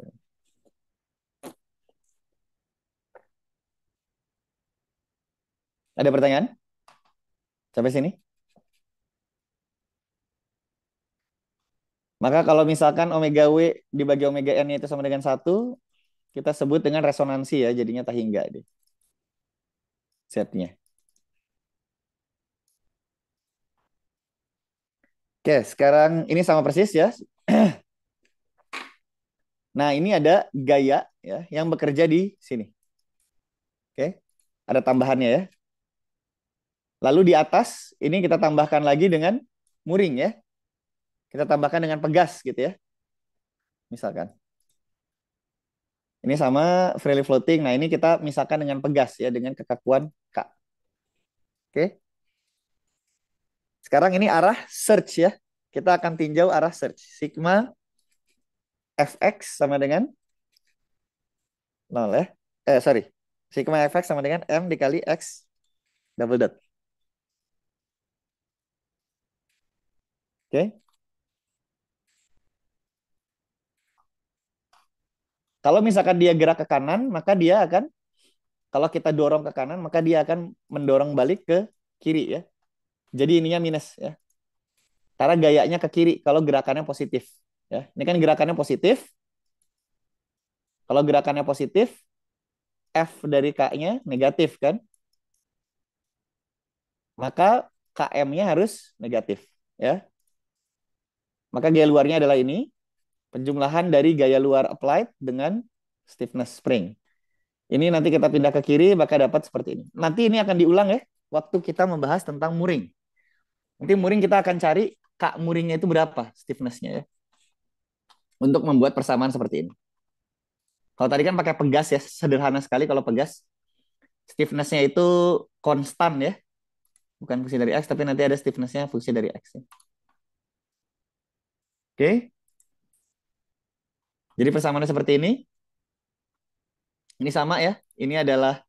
Ada pertanyaan? Sampai sini? Maka kalau misalkan omega W dibagi omega N itu sama dengan 1, kita sebut dengan resonansi ya, jadinya tahingga deh. Setnya. Oke, sekarang ini sama persis ya. Nah, ini ada gaya ya yang bekerja di sini. Oke. Ada tambahannya ya. Lalu di atas ini kita tambahkan lagi dengan muring ya. Kita tambahkan dengan pegas gitu ya. Misalkan. Ini sama freely floating. Nah, ini kita misalkan dengan pegas ya, dengan kekakuan K. Oke. Sekarang ini arah search ya. Kita akan tinjau arah search. Sigma Fx sama dengan 0 ya. Sorry. Sigma Fx sama dengan M dikali X double dot. Oke. Kalau misalkan dia gerak ke kanan, maka dia akan, kalau kita dorong ke kanan, maka dia akan mendorong balik ke kiri ya. Jadi ininya minus ya. Karena gayanya ke kiri kalau gerakannya positif. Ya. Ini kan gerakannya positif. Kalau gerakannya positif, F dari K-nya negatif kan. Maka KM-nya harus negatif. Ya. Maka gaya luarnya adalah ini. Penjumlahan dari gaya luar applied dengan stiffness spring. Ini nanti kita pindah ke kiri, maka dapat seperti ini. Nanti ini akan diulang ya, waktu kita membahas tentang muring. Nanti muring kita akan cari K muringnya itu berapa stiffness-nya ya. Untuk membuat persamaan seperti ini. Kalau tadi kan pakai pegas ya, sederhana sekali kalau pegas. Stiffness-nya itu konstan ya. Bukan fungsi dari X, tapi nanti ada stiffness-nya fungsi dari X. Ya. Oke. Jadi persamaannya seperti ini. Ini sama ya. Ini adalah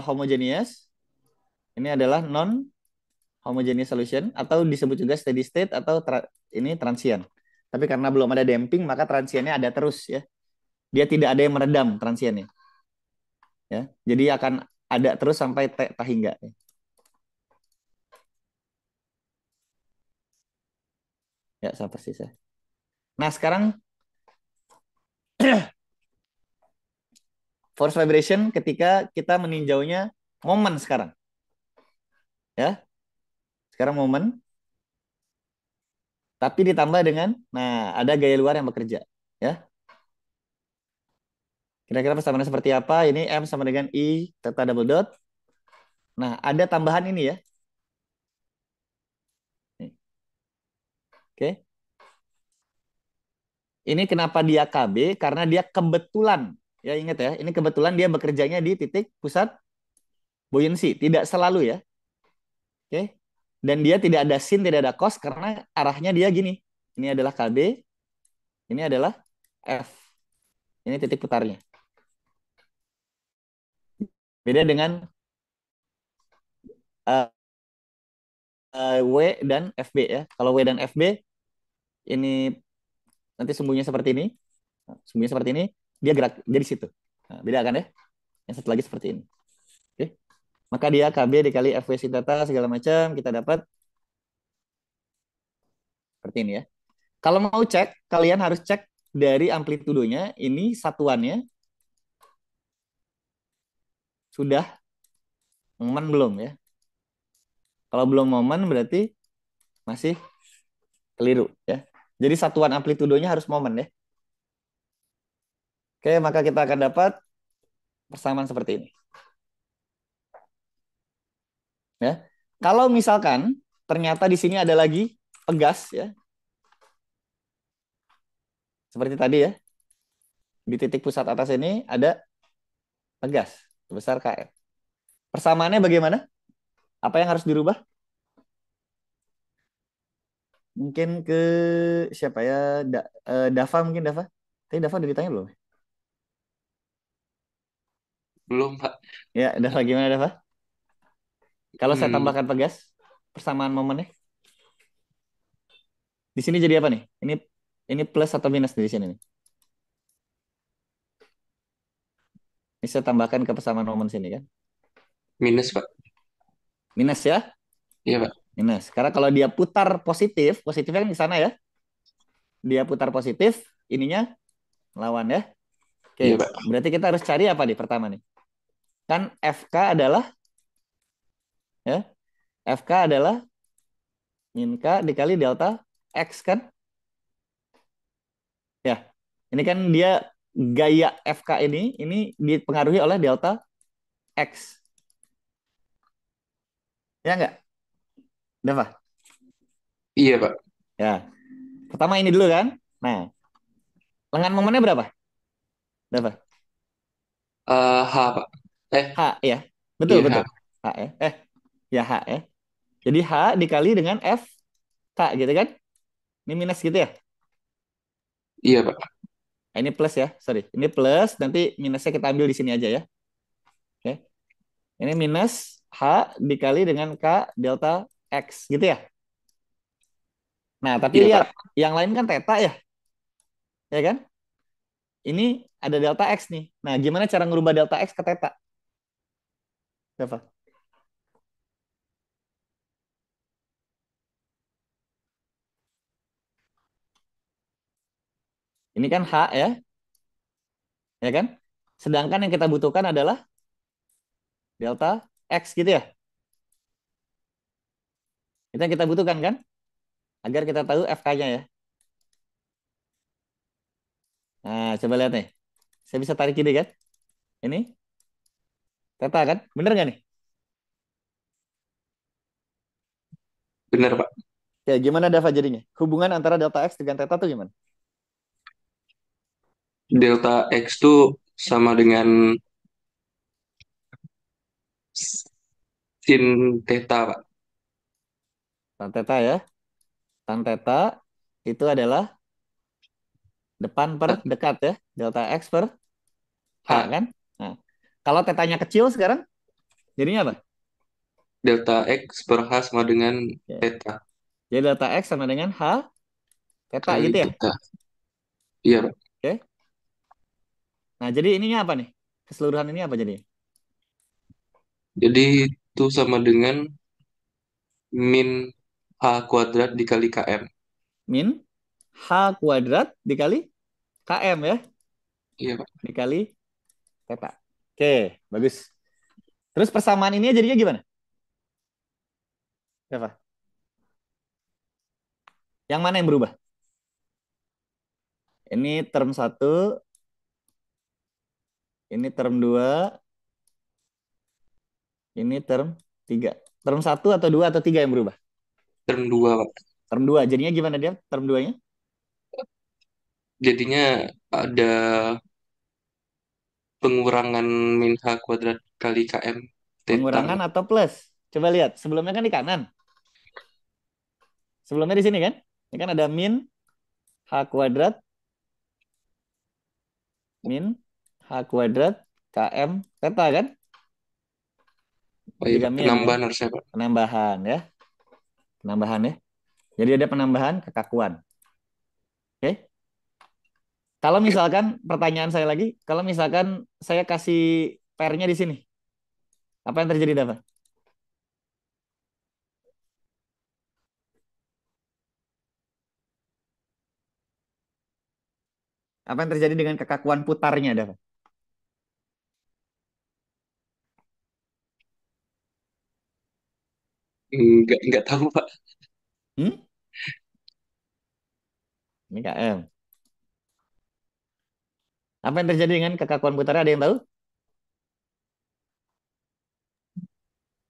homogeneous. Ini adalah non homogeneous solution atau disebut juga steady state atau ini transient. Tapi karena belum ada damping maka transiennya ada terus ya. Dia tidak ada yang meredam transiennya. Ya. Jadi akan ada terus sampai tak hingga. Ya, sama persis ya. Nah, sekarang force vibration ketika kita meninjaunya momen sekarang. Ya. Sekarang momen tapi ditambah dengan ada gaya luar yang bekerja, ya. Kira-kira persamaannya seperti apa? Ini M sama dengan I theta double dot. Nah, ada tambahan ini ya. Nih. Oke. Ini kenapa dia KB? Karena dia kebetulan, ya ingat ya, ini kebetulan dia bekerjanya di titik pusat buoyancy, tidak selalu ya. Oke. Dan dia tidak ada sin, tidak ada cos karena arahnya dia gini. Ini adalah KB, ini adalah F. Ini titik putarnya. Beda dengan W dan FB ya. Kalau W dan FB ini nanti sumbunya seperti ini. Sumbunya seperti ini, dia gerak jadi situ. Nah, beda kan ya? Yang satu lagi seperti ini. Oke. Maka dia KB dikali FW sin theta segala macam kita dapat seperti ini ya. Kalau mau cek, kalian harus cek dari amplitudonya, ini satuannya sudah momen belum ya. Kalau belum momen berarti masih keliru ya. Jadi satuan amplitudonya harus momen ya. Oke, maka kita akan dapat persamaan seperti ini. Ya. Kalau misalkan ternyata di sini ada lagi pegas ya. Seperti tadi ya. Di titik pusat atas ini ada pegas sebesar KF. Persamaannya bagaimana? Apa yang harus dirubah? Mungkin ke siapa ya? Dava mungkin Dava. Tapi Dava udah ditanya belum? Belum, Pak. Ya, Dava gimana Dava? Kalau saya Hmm, tambahkan pegas, persamaan momennya. Di sini jadi apa nih? Ini plus atau minus di sini nih? Ini saya tambahkan ke persamaan momen sini kan? minus, Pak. Minus ya? Iya, Pak. Minus. Karena kalau dia putar positif, positifnya kan di sana ya. Dia putar positif, ininya lawan ya. Oke, Iya, Pak. berarti kita harus cari apa nih pertama nih? Kan FK adalah ya, FK adalah min K dikali delta X kan? Ya. Ini kan dia gaya FK ini dipengaruhi oleh delta X. Ya enggak? Dava? Iya, Pak. Ya. Pertama ini dulu kan? Nah, lengan momennya berapa? Dava? H, Pak. H ya. Betul, Iya, betul. H. H ya. Ya H ya. Jadi H dikali dengan F K gitu kan? Ini minus gitu ya? Iya, Pak. Ini plus ya, sorry. Ini plus, nanti minusnya kita ambil di sini aja ya. Oke. Ini minus H dikali dengan K delta X gitu ya. Nah, tapi Iya, lihat, Pak. yang lain kan theta ya, ya kan? Ini ada delta X nih. Nah, gimana cara ngerubah delta X ke theta? Dava? Ini kan H ya kan? Sedangkan yang kita butuhkan adalah delta X gitu ya. Itu yang kita butuhkan kan? Agar kita tahu FK-nya ya. Nah, coba lihat nih. Saya bisa tarik ini kan? Ini theta kan? Bener nggak nih? Benar, Pak. Ya, gimana Dava jadinya? Hubungan antara delta X dengan theta tuh gimana? Delta X itu sama dengan sin theta, Pak. Tan theta ya. Tan theta itu adalah depan per Tan dekat ya. Delta X per H H. kan? Nah, kalau tetanya kecil sekarang jadinya apa? Delta X per H sama dengan Ya. theta Jadi delta X sama dengan H theta kali gitu ya. theta. Iya, Pak. Oke. Nah, jadi ininya apa nih? Keseluruhan ini apa jadi? Jadi itu sama dengan min H kuadrat dikali KM. Min H kuadrat dikali KM ya. Iya, Pak. Dikali theta. Oke, bagus. Terus persamaan ini jadinya gimana? Eva? Yang mana yang berubah? Ini term 1, ini term 2, ini term 3. Term 1 atau 2 atau 3 yang berubah? Term 2, Pak. Term 2. Jadinya gimana dia term 2-nya? Jadinya ada pengurangan min H kuadrat kali KM theta. Pengurangan atau plus? Coba lihat. Sebelumnya kan di kanan. Sebelumnya di sini kan? Ini kan ada min H kuadrat min H kuadrat KM theta kan? Oh iya, 3 Pak. min ya. Penambahan harusnya, Pak. Penambahan ya. Penambahan ya. Jadi ada penambahan kekakuan. Oke? Kalau misalkan pertanyaan saya lagi, kalau misalkan saya kasih pairnya di sini, apa yang terjadi dapat? Apa yang terjadi dengan kekakuan putarnya dapat? Nggak tahu, Pak. Hmm? Ini KM. Apa yang terjadi dengan kekakuan putarnya? Ada yang tahu?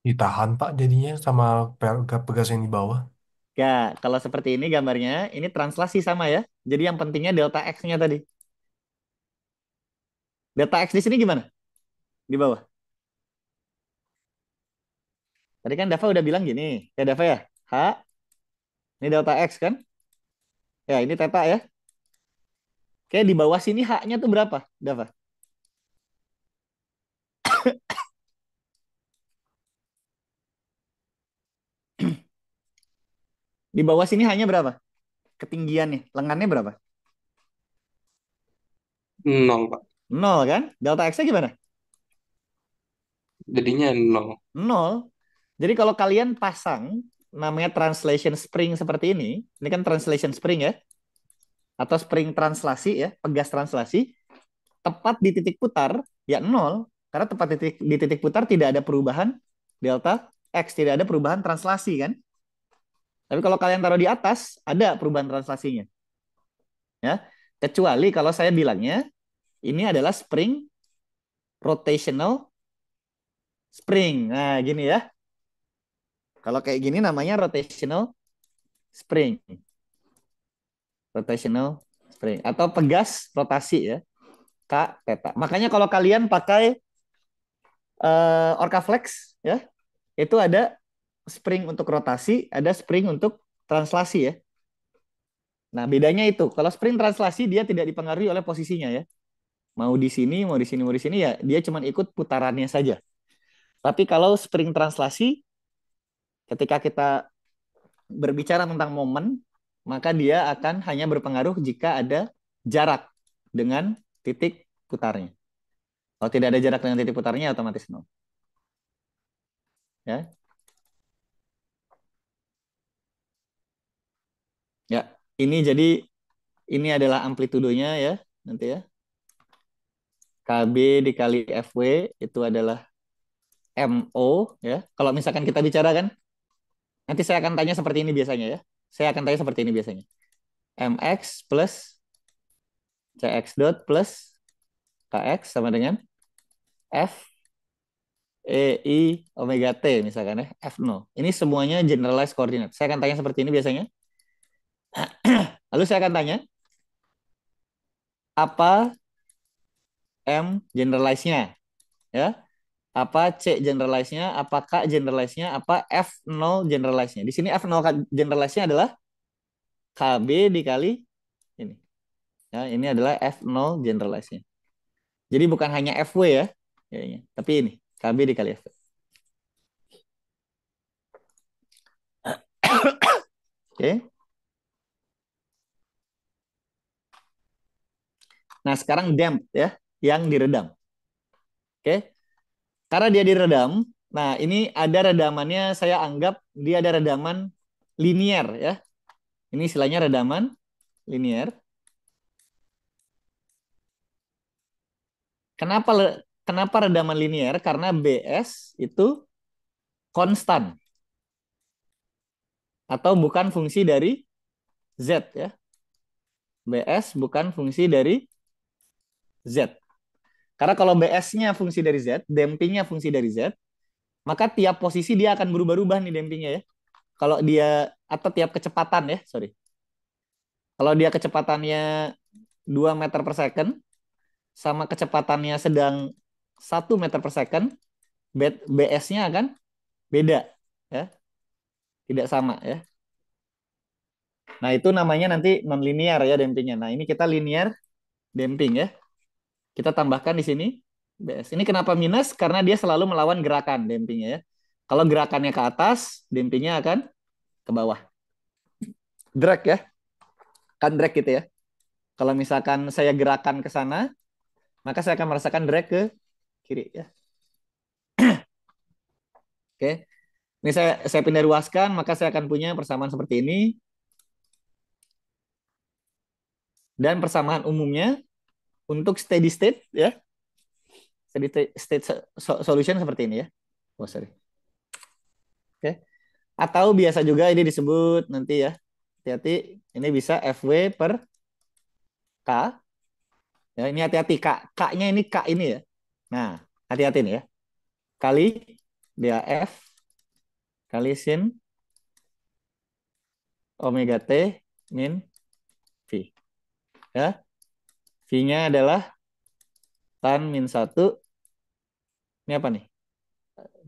Ditahan Pak jadinya sama pegas yang di bawah. Ya, kalau seperti ini gambarnya, ini translasi sama ya. Jadi yang pentingnya delta X-nya tadi. Delta X di sini gimana? Di bawah. Tadi kan Dava udah bilang gini. Ya Dava ya. H, ini delta X kan? Ya, ini theta ya. Oke, di bawah sini H-nya tuh berapa, Dava? Di bawah sini H-nya berapa? Ketinggiannya, lengannya berapa? 0, Pak. 0 kan? Delta X-nya gimana? Jadinya 0. 0. Jadi kalau kalian pasang namanya translation spring seperti ini kan translation spring ya, atau spring translasi ya, pegas translasi, tepat di titik putar ya 0, karena tepat di titik putar tidak ada perubahan delta X, tidak ada perubahan translasi kan. Tapi kalau kalian taruh di atas, ada perubahan translasinya. Ya. Kecuali kalau saya bilangnya, ini adalah spring rotational spring. Nah, gini ya. Kalau kayak gini namanya rotational spring. Rotational spring. Atau pegas rotasi ya. K, theta. Makanya kalau kalian pakai Orcaflex, ya, itu ada spring untuk rotasi, ada spring untuk translasi ya. Nah, bedanya itu. Kalau spring translasi dia tidak dipengaruhi oleh posisinya ya. Mau di sini, mau di sini, mau di sini ya, dia cuma ikut putarannya saja. Tapi kalau spring translasi, ketika kita berbicara tentang momen, maka dia akan hanya berpengaruh jika ada jarak dengan titik putarnya. Kalau tidak ada jarak dengan titik putarnya, otomatis nol. Ya, ya. Ini jadi ini adalah amplitudonya ya, nanti ya. KB dikali FW itu adalah MO ya. Kalau misalkan kita bicara kan, nanti saya akan tanya seperti ini biasanya ya. Saya akan tanya seperti ini biasanya. MX plus CX dot plus KX sama dengan F EI omega T misalkan ya. F0. Ini semuanya generalized coordinate. Saya akan tanya seperti ini biasanya. Lalu saya akan tanya, apa M generalize-nya? Ya. apa C generalize-nya, apa K generalize-nya, apa F0 generalize-nya. Di sini F0 generalize-nya adalah KB dikali ini. Ya, ini adalah F0 generalize-nya. Jadi bukan hanya FW ya, kayaknya. Tapi ini KB dikali FW. Oke. Nah, sekarang damp ya, yang diredam. Oke. Karena dia diredam, nah ini ada redamannya, saya anggap dia ada redaman linier ya. Ini istilahnya redaman linier. Kenapa redaman linier? Karena BS itu konstan atau bukan fungsi dari Z ya. BS bukan fungsi dari Z. Karena kalau BS-nya fungsi dari Z, dampingnya fungsi dari Z, maka tiap posisi dia akan berubah-ubah nih dampingnya ya. Kalau dia, atau tiap kecepatan ya, sorry. Kalau dia kecepatannya 2 meter per second, sama kecepatannya sedang 1 meter per second, BS-nya akan beda ya. Tidak sama ya. Nah, itu namanya nanti non-linear ya dampingnya. Nah, ini kita linear damping ya. Kita tambahkan di sini BS. Ini kenapa minus? Karena dia selalu melawan gerakan dampingnya ya. Kalau gerakannya ke atas, dampingnya akan ke bawah. Drag ya. Kan drag gitu ya. Kalau misalkan saya gerakan ke sana, maka saya akan merasakan drag ke kiri ya. Oke. Ini saya pindah ruaskan, maka saya akan punya persamaan seperti ini. Dan persamaan umumnya untuk steady state ya. Steady state solution seperti ini ya. Oh, sorry. Oke. Atau biasa juga ini disebut nanti ya. Hati-hati, ini bisa FW per K. Ya, ini hati-hati K-nya ini K ini ya. Nah, hati-hati nih ya. Kali DAF kali sin omega T min V. Ya. V-nya adalah tan min 1. Ini apa nih?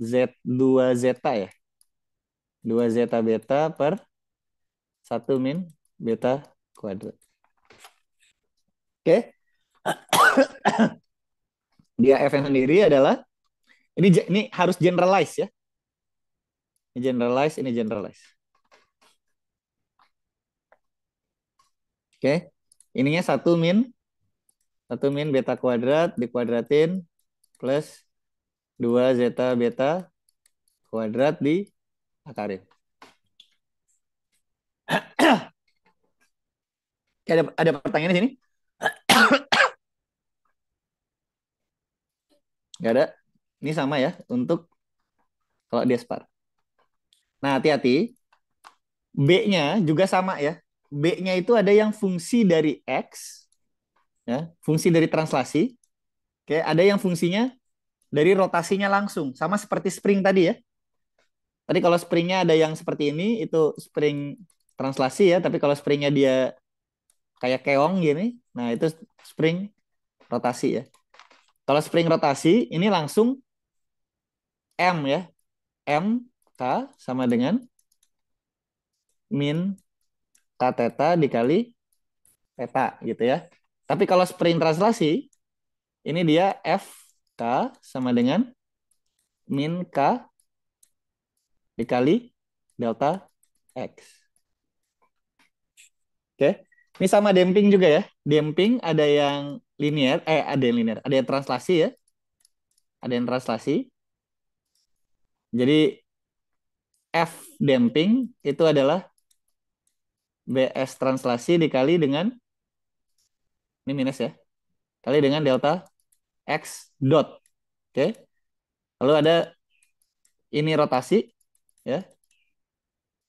Z2 zeta ya. 2 zeta beta per 1 min beta kuadrat. Oke. Dia F-nya sendiri adalah ini harus generalize ya. Ini generalize. Oke. Ininya 1 min beta kuadrat dikuadratin plus 2 zeta beta kuadrat diakarin. Oke, ada pertanyaan di sini? Nggak ada. Ini sama ya untuk kalau dia spar. Nah, hati-hati. B-nya juga sama ya. B-nya itu ada yang fungsi dari X, ya, fungsi dari translasi. Oke, ada yang fungsinya dari rotasinya langsung, sama seperti spring tadi ya. Tadi kalau springnya ada yang seperti ini, itu spring translasi ya. Tapi kalau springnya dia kayak keong gini, nah itu spring rotasi ya. Kalau spring rotasi, ini langsung M ya. M, K sama dengan min K theta dikali theta gitu ya. Tapi kalau spring translasi, ini dia F, K sama dengan min K dikali delta X. Oke. Ini sama damping juga ya. Damping ada yang linear, ada yang linear, ada yang translasi ya. Ada yang translasi. Jadi F damping itu adalah BS translasi dikali dengan, ini minus ya, kali dengan delta X dot. Oke. Lalu ada ini rotasi ya.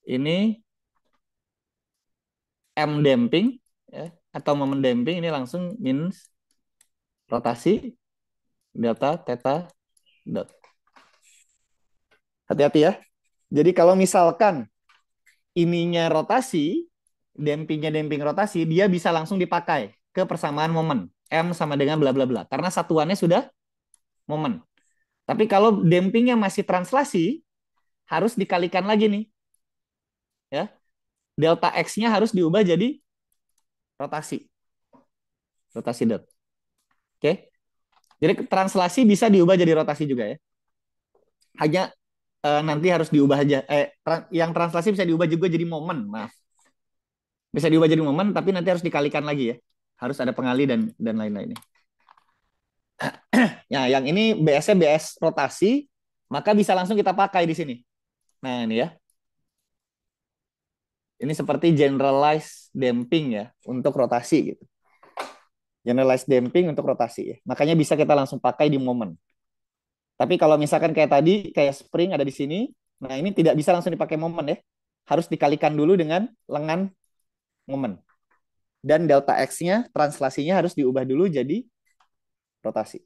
Ini M damping ya, atau momen damping, ini langsung minus rotasi delta theta dot. Hati-hati ya. Jadi kalau misalkan ininya rotasi, dampingnya damping rotasi, dia bisa langsung dipakai ke persamaan momen. M sama dengan bla bla bla. Karena satuannya sudah momen. Tapi kalau dampingnya masih translasi, harus dikalikan lagi nih. Ya, delta X-nya harus diubah jadi rotasi. Rotasi dot. Oke. Jadi translasi bisa diubah jadi rotasi juga ya. Hanya nanti harus diubah aja. Yang translasi bisa diubah juga jadi momen, maaf. Bisa diubah jadi momen, tapi nanti harus dikalikan lagi ya. Harus ada pengali dan lain-lainnya. Ya, yang ini BS-nya BS rotasi, maka bisa langsung kita pakai di sini. Nah, ini ya. Ini seperti generalized damping ya untuk rotasi gitu. Generalized damping untuk rotasi ya. Makanya bisa kita langsung pakai di momen. Tapi kalau misalkan kayak tadi, kayak spring ada di sini, nah ini tidak bisa langsung dipakai momen ya. Harus dikalikan dulu dengan lengan momen. Dan delta X-nya, translasinya harus diubah dulu jadi rotasi.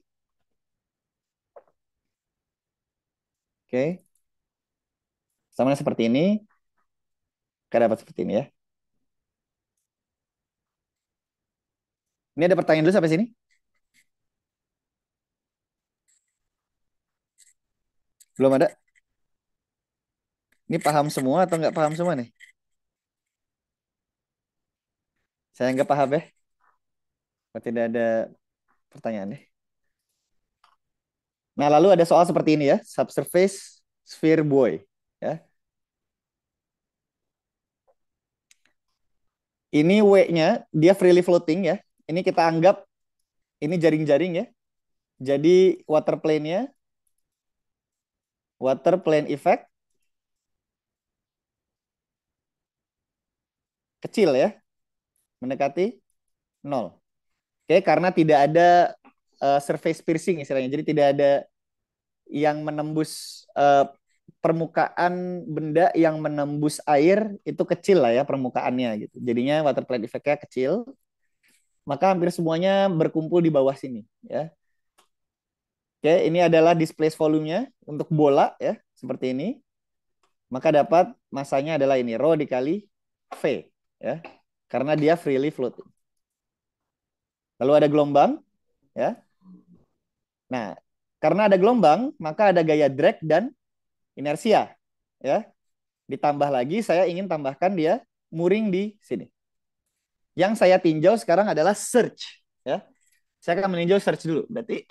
Oke. Sama seperti ini. Kita dapat seperti ini ya. Ini ada pertanyaan dulu sampai sini? Belum ada? Ini paham semua atau nggak paham semua nih? Saya nggak paham ya. Kalau tidak ada pertanyaan ya. Nah, lalu ada soal seperti ini ya. Subsurface sphere buoy. Ya. Ini W-nya, dia freely floating ya. Ini kita anggap ini jaring-jaring ya. Jadi water plane-nya, water plane effect kecil ya. Mendekati 0. Oke, karena tidak ada surface piercing istilahnya. Jadi tidak ada yang menembus permukaan benda yang menembus air itu kecil lah ya permukaannya gitu. Jadinya water plane effect-nya kecil. Maka hampir semuanya berkumpul di bawah sini ya. Oke, ini adalah displace volume-nya untuk bola ya, seperti ini. Maka dapat masanya adalah ini rho dikali V ya. Karena dia freely floating. Lalu ada gelombang ya. Nah, karena ada gelombang, maka ada gaya drag dan inersia ya. Ditambah lagi saya ingin tambahkan dia mooring di sini. Yang saya tinjau sekarang adalah search ya. Saya akan meninjau search dulu. Berarti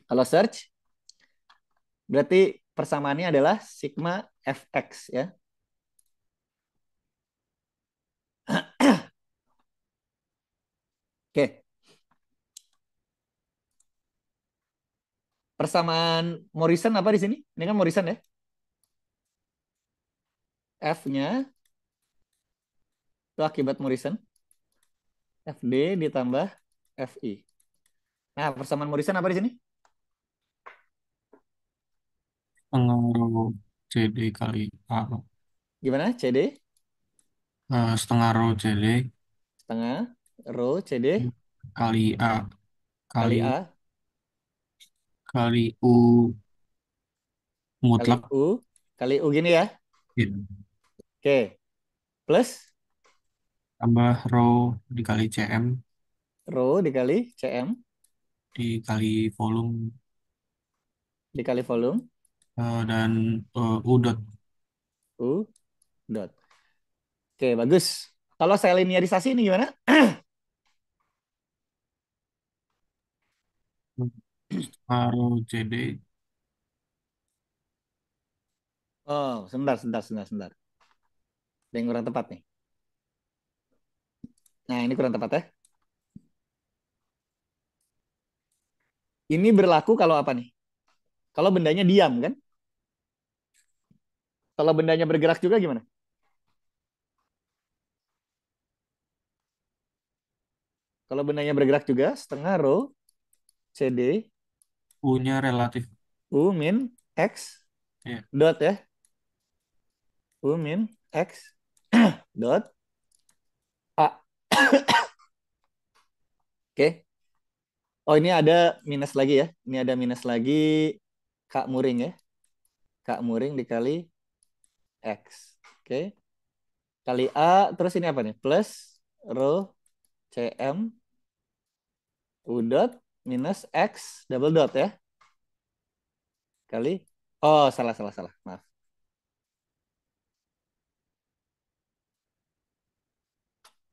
kalau search berarti persamaannya adalah sigma fx ya. Oke. Persamaan Morrison apa di sini? Ini kan Morrison ya. F-nya itu akibat Morrison. FD ditambah FI. Nah, persamaan Morrison apa di sini? Pengaruh CD kali A. Gimana? CD Setengah rho CD setengah rho CD kali A kali kali A kali U kali mutlak. U gini ya. Gitu. Oke. Plus Tambah rho dikali CM rho dikali CM dikali volume dikali volume dan U dot. U dot. Oke, bagus. Kalau saya linearisasi ini gimana? Setengah rho CD Oh, sebentar. Ada yang kurang tepat nih. Nah, ini kurang tepat ya. Ini berlaku kalau apa nih? Kalau bendanya diam kan? Kalau bendanya bergerak juga gimana? Kalau bendanya bergerak juga, setengah rho CD U-nya relatif. U min X Ya. dot ya. U min X dot A. Oke. Oh, ini ada minus lagi ya. Ini ada minus lagi K muring ya. K muring dikali X. Oke. Kali A, terus ini apa nih? Plus rho CM U dot minus X double dot ya. Kali. Oh, salah. Maaf.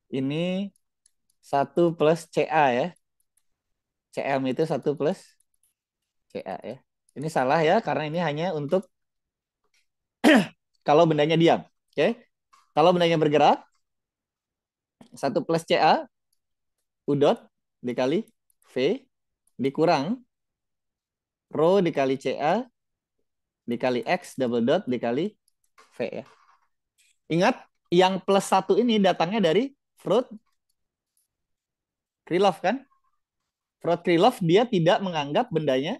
Ini 1 plus CA ya. CM itu 1 plus CA ya. Ini salah ya, karena ini hanya untuk kalau bendanya diam. Oke. Kalau bendanya bergerak, 1 plus CA, U dot dikali V, dikurang rho dikali CA, dikali X double dot dikali V ya. Ingat, yang plus 1 ini datangnya dari Fruit-Krylov kan? Fruit-Krylov dia tidak menganggap bendanya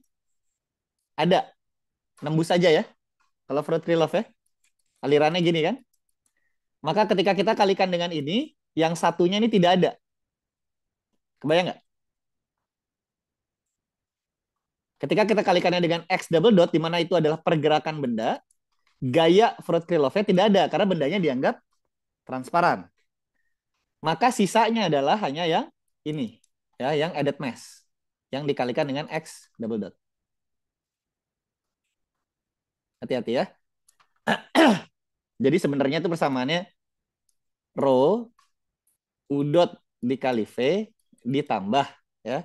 ada. Nembus saja ya. Kalau Fruit-Krylov ya. Alirannya gini kan. Maka ketika kita kalikan dengan ini, yang satunya ini tidak ada. Kebayang nggak? Ketika kita kalikannya dengan X double dot, di mana itu adalah pergerakan benda, gaya Fruit-Krylov-nya tidak ada, karena bendanya dianggap transparan. Maka sisanya adalah hanya yang ini, ya, yang added mass, yang dikalikan dengan X double dot. Hati-hati ya. Jadi sebenarnya itu persamaannya rho U dot dikali V ditambah ya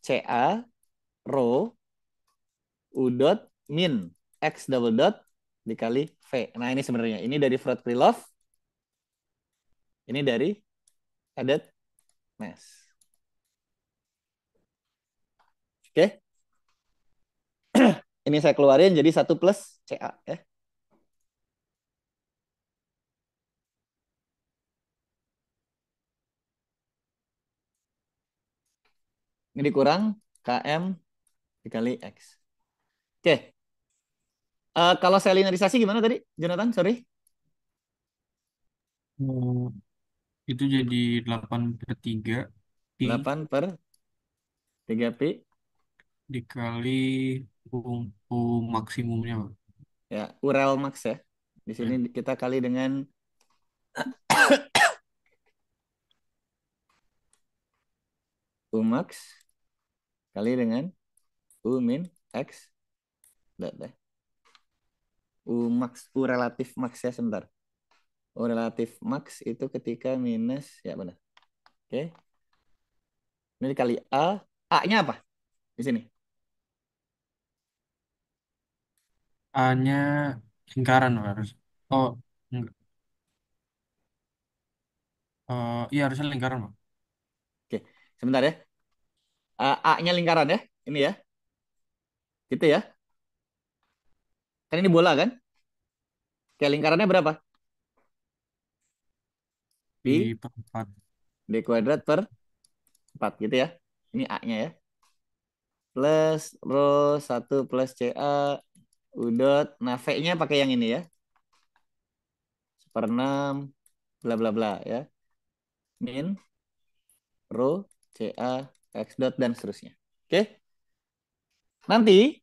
CA rho U dot min X double dot dikali V. Nah ini sebenarnya. Ini dari Fruit-Krylov. Ini dari added mass. Oke. Ini saya keluarin jadi 1 plus CA ya. Ini dikurang KM dikali X. Oke. Kalau saya linearisasi gimana tadi, Jonathan? Sorry. Eh, itu jadi 8/3 pi 8 per 3pi dikali U, U maksimumnya, Pak. ya, Urel max ya. Di Ya. sini kita kali dengan U max kali dengan U min X dot ya. U max, U relatif max ya, sebentar. U relatif max itu ketika minus, ya benar. Oke. Ini dikali A. A-nya apa? Di sini. A-nya lingkaran, Pak, harus. Oh, enggak. Iya harusnya lingkaran, Pak. Oke. Sebentar ya. A-nya lingkaran ya. Ini ya. Gitu ya. Kan ini bola kan? Oke, lingkarannya berapa? Pi Di perempat. D kuadrat per 4 gitu ya. Ini A-nya ya. Plus rho 1 plus CA U dot. Nah, V-nya pakai yang ini ya. 1/6 bla bla bla ya. Min rho CA X dot dan seterusnya. Oke. Nanti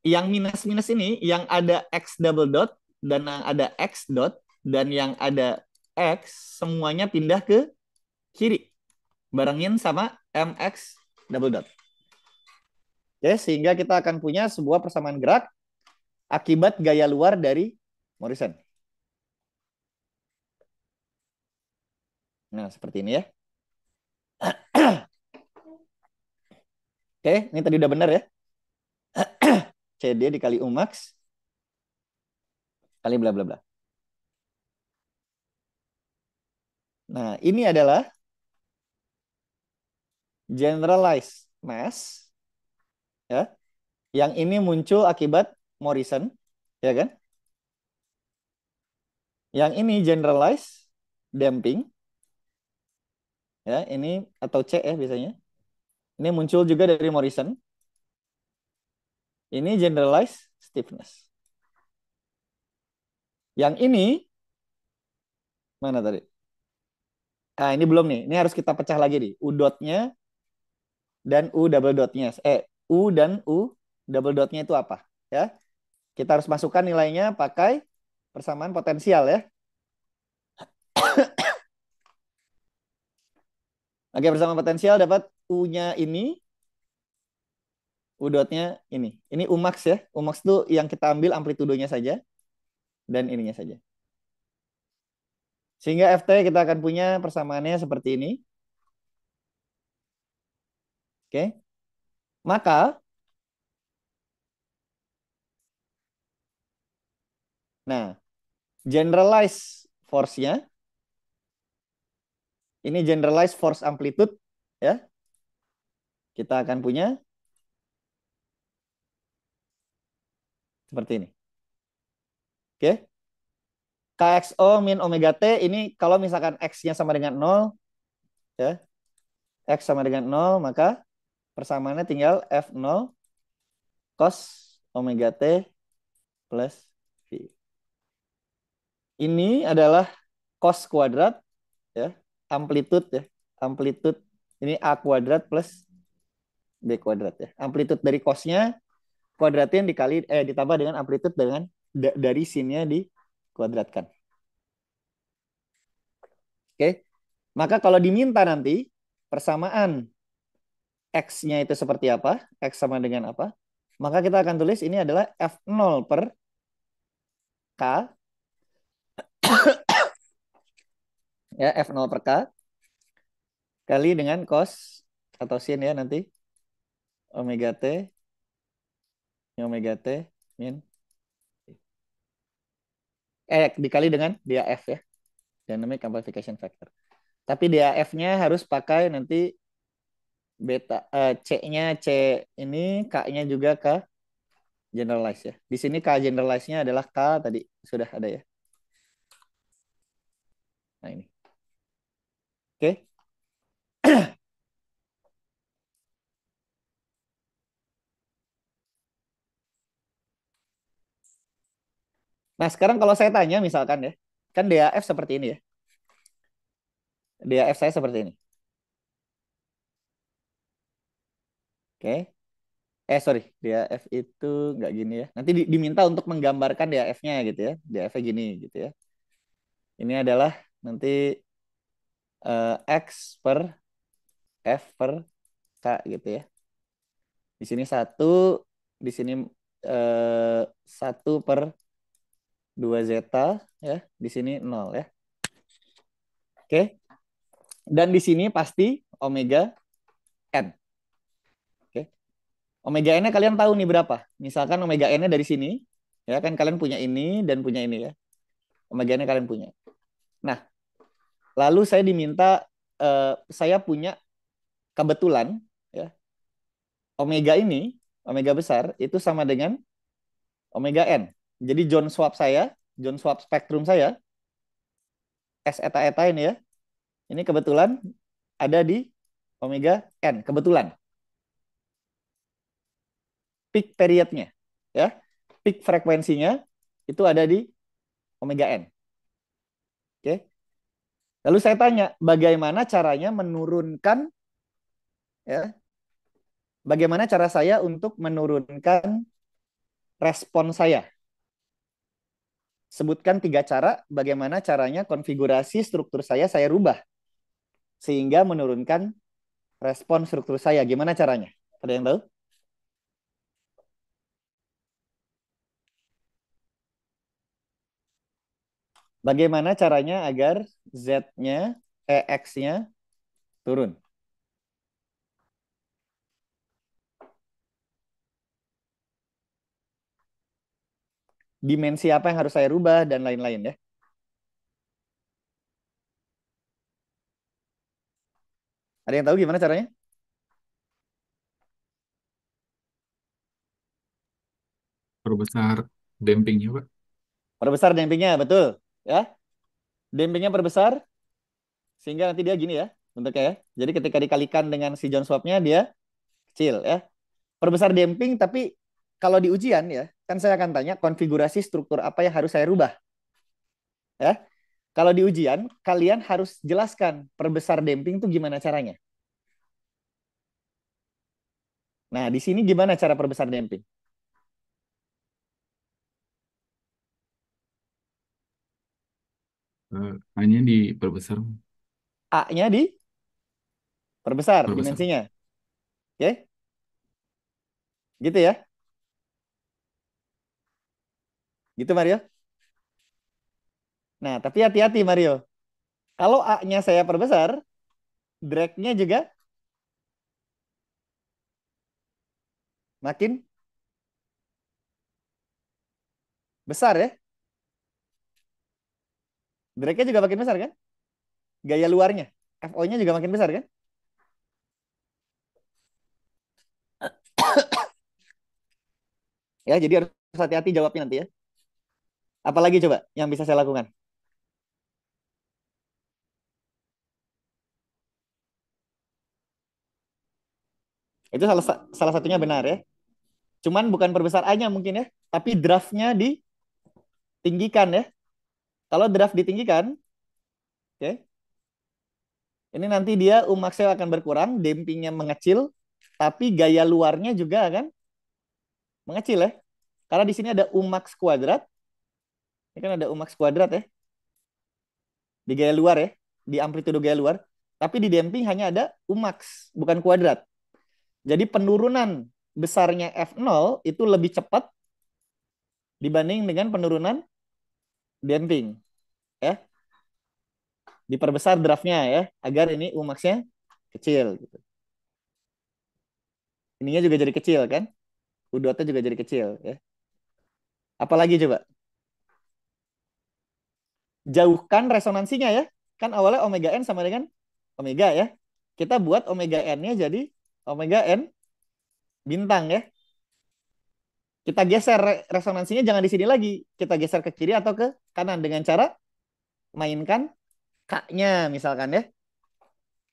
yang minus-minus ini yang ada X double dot dan yang ada X dot dan yang ada X semuanya pindah ke kiri. Barengin sama MX double dot. Oke, sehingga kita akan punya sebuah persamaan gerak akibat gaya luar dari Morrison. Nah, seperti ini ya. Oke, ini tadi udah benar ya. CD dikali U max kali bla bla bla. Nah, ini adalah generalized mass ya. Yang ini muncul akibat Morrison, ya kan? Yang ini generalized damping. Ya, ini atau C ya biasanya. Ini muncul juga dari Morrison. Ini generalized stiffness. Yang ini mana tadi? Ah, ini belum nih. Ini harus kita pecah lagi nih. U dotnya dan U double dotnya. U dan U double dotnya itu apa? Ya, kita harus masukkan nilainya pakai persamaan potensial ya. Oke, persamaan potensial dapat U-nya ini U dotnya ini. Ini Umax ya. Umax itu yang kita ambil amplitudonya saja dan ininya saja. Sehingga FT kita akan punya persamaannya seperti ini. Oke. Maka, nah, generalize force-nya, ini generalize force amplitude, ya. Kita akan punya seperti ini. Oke. KXO min omega T, ini kalau misalkan X-nya sama dengan 0, ya. X sama dengan 0, maka persamaannya tinggal F0 cos omega T plus V. Ini adalah cos kuadrat, ya, amplitude ya, amplitude ini A kuadrat plus B kuadrat ya. Amplitude dari cosnya kuadratin ditambah dengan amplitude dengan dari sinnya dikuadratkan. Oke. Maka kalau diminta nanti persamaan X-nya itu seperti apa? X sama dengan apa? Maka kita akan tulis ini adalah F0 per K, ya, F0 per K kali dengan cos atau sin ya nanti omega T omega T min dikali dengan dia F ya, dynamic amplification factor. Tapi dia F-nya harus pakai nanti beta C-nya C ini, K-nya juga K generalize ya. Di sini K generalize-nya adalah K tadi sudah ada ya. Nah ini. Oke. Nah, sekarang kalau saya tanya misalkan ya, kan DAF seperti ini ya. DAF saya seperti ini. Oke. Sorry, DAF itu nggak gini ya. Nanti diminta untuk menggambarkan DAF-nya gitu ya. DAF-nya gini gitu ya. Ini adalah nanti X per F per K gitu ya. Di sini 1, di sini 1 per 2 zeta ya. Di sini 0 ya. Oke. Dan di sini pasti omega n. Oke. Omega n-nya kalian tahu nih berapa? Misalkan omega n-nya dari sini, ya kan kalian punya ini dan punya ini ya. Omega n-nya kalian punya. Nah, lalu saya diminta saya punya kebetulan ya. Omega ini, omega besar itu sama dengan omega n. Jadi John swap spektrum saya S eta eta ini ya. Ini kebetulan ada di omega n, kebetulan. Peak periodnya ya. Peak frekuensinya itu ada di omega n. Oke. Lalu saya tanya, bagaimana caranya menurunkan ya? Bagaimana cara saya untuk menurunkan respon saya? Sebutkan 3 cara bagaimana caranya konfigurasi struktur saya rubah sehingga menurunkan respon struktur saya. Gimana caranya? Ada yang tahu? Bagaimana caranya agar Z-nya, X-nya turun? Dimensi apa yang harus saya rubah dan lain-lain ya. Ada yang tahu gimana caranya? Perbesar dampingnya, Pak. Perbesar dampingnya, betul. Ya, dampingnya perbesar sehingga nanti dia gini ya bentuknya ya. Jadi ketika dikalikan dengan si John swap-nya dia kecil ya. Perbesar damping, tapi kalau di ujian ya, kan saya akan tanya konfigurasi struktur apa yang harus saya rubah. Ya. Kalau di ujian, kalian harus jelaskan perbesar damping itu gimana caranya. Nah, di sini gimana cara perbesar damping? Hanya diperbesar. A-nya diperbesar Perbesar. dimensinya. Oke? Gitu ya. Gitu Mario. Nah, tapi hati-hati Mario. Kalau A-nya saya perbesar, drag-nya juga makin besar ya. Drag-nya juga makin besar kan? Gaya luarnya. FO-nya juga makin besar kan? Ya, jadi harus hati-hati jawabnya nanti ya. Apalagi coba yang bisa saya lakukan? Itu salah satunya benar ya. Cuman bukan perbesar A-nya mungkin ya, tapi draftnya ditinggikan ya. Kalau draft ditinggikan, oke, ini nanti dia umaksnya akan berkurang, dampingnya mengecil, tapi gaya luarnya juga akan mengecil ya. Karena di sini ada umaks kuadrat, ini kan ada umaks kuadrat ya, di gaya luar ya, di amplitudo gaya luar. Tapi di damping hanya ada umaks, bukan kuadrat. Jadi penurunan besarnya F0 itu lebih cepat dibanding dengan penurunan damping ya. Diperbesar draftnya ya agar ini umaksnya kecil gitu. Ininya juga jadi kecil kan? U2-nya juga jadi kecil ya. Apalagi coba? Jauhkan resonansinya ya. Kan awalnya omega n sama dengan omega ya. Kita buat omega n-nya jadi omega n bintang ya. Kita geser resonansinya jangan di sini lagi. Kita geser ke kiri atau ke kanan dengan cara mainkan K-nya misalkan ya.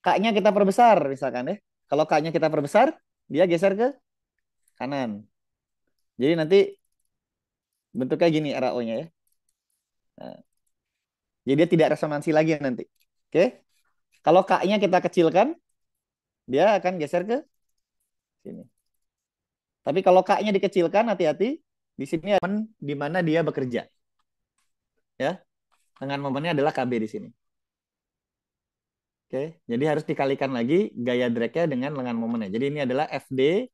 K-nya kita perbesar misalkan ya. Kalau K-nya kita perbesar, dia geser ke kanan. Jadi nanti bentuknya gini RAO-nya ya. Nah, jadi dia tidak resonansi lagi nanti. Oke. Kalau K-nya kita kecilkan, dia akan geser ke sini. Tapi kalau K-nya dikecilkan, hati-hati. Di sini ada momen di mana dia bekerja. Ya. Dengan momennya adalah KB di sini. Oke. Jadi harus dikalikan lagi gaya drag-nya dengan lengan momennya. Jadi ini adalah FD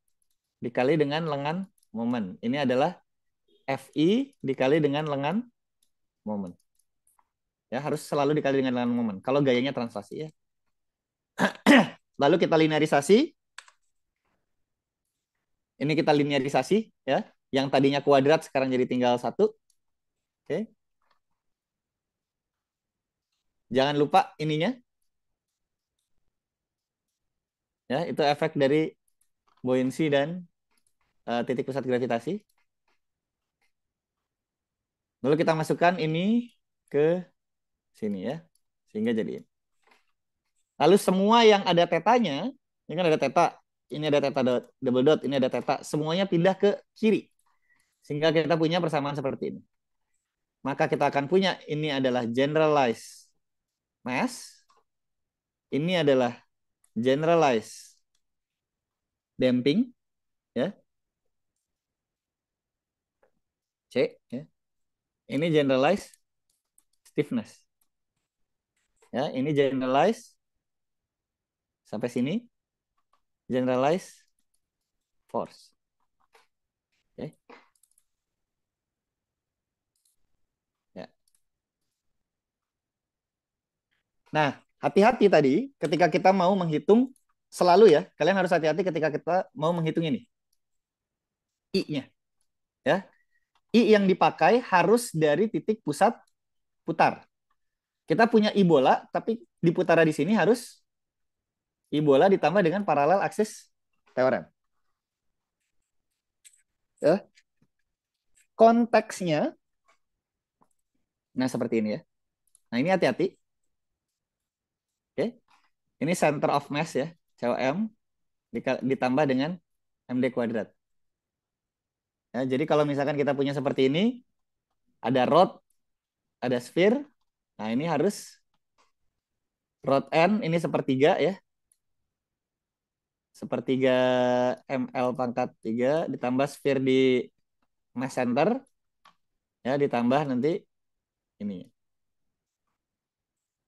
dikali dengan lengan momen. Ini adalah FI dikali dengan lengan momen. Ya, harus selalu dikali dengan lengan momen. Kalau gayanya translasi ya. Lalu kita linearisasi. Ini kita linearisasi ya. Yang tadinya kuadrat sekarang jadi tinggal satu. Oke. Jangan lupa ininya. Ya, itu efek dari buoyancy dan titik pusat gravitasi. Lalu kita masukkan ini ke sini ya. Sehingga jadi ini. Lalu semua yang ada tetanya, ini kan ada teta, ini ada teta double dot, ini ada teta, semuanya pindah ke kiri. Sehingga kita punya persamaan seperti ini. Maka kita akan punya ini adalah generalized mass. Ini adalah generalized damping ya. C ya. Ini generalized stiffness. Ya, ini generalized sampai sini generalized force. Oke. Ya. Nah, hati-hati tadi ketika kita mau menghitung selalu ya, kalian harus hati-hati ketika kita mau menghitung ini. I-nya. Ya. I yang dipakai harus dari titik pusat putar. Kita punya I bola, tapi di putaran di sini harus I bola ditambah dengan paralel aksis teorem. Ya. Konteksnya, nah seperti ini ya. Nah ini hati-hati. Oke. Ini center of mass ya, COM ditambah dengan MD kuadrat. Ya, jadi kalau misalkan kita punya seperti ini, ada rod, ada sphere. Nah ini harus rod N ini sepertiga ya. Sepertiga ML pangkat 3 ditambah sphere di mass center. Ya ditambah nanti ini.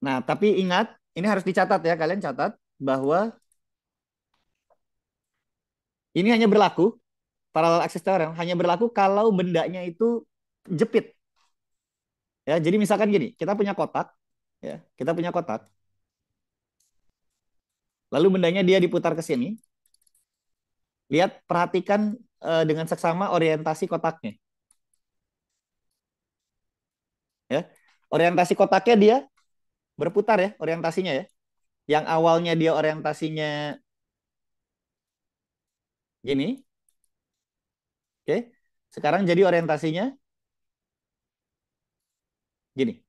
Nah tapi ingat, ini harus dicatat ya, kalian catat bahwa ini hanya berlaku parallel access theorem hanya berlaku kalau bendanya itu jepit. Ya, jadi misalkan gini, kita punya kotak, ya, kita punya kotak. Lalu bendanya dia diputar ke sini. Lihat, perhatikan dengan seksama orientasi kotaknya. Ya, orientasi kotaknya dia berputar ya, orientasinya ya. Yang awalnya dia orientasinya gini, oke. Sekarang jadi orientasinya gini,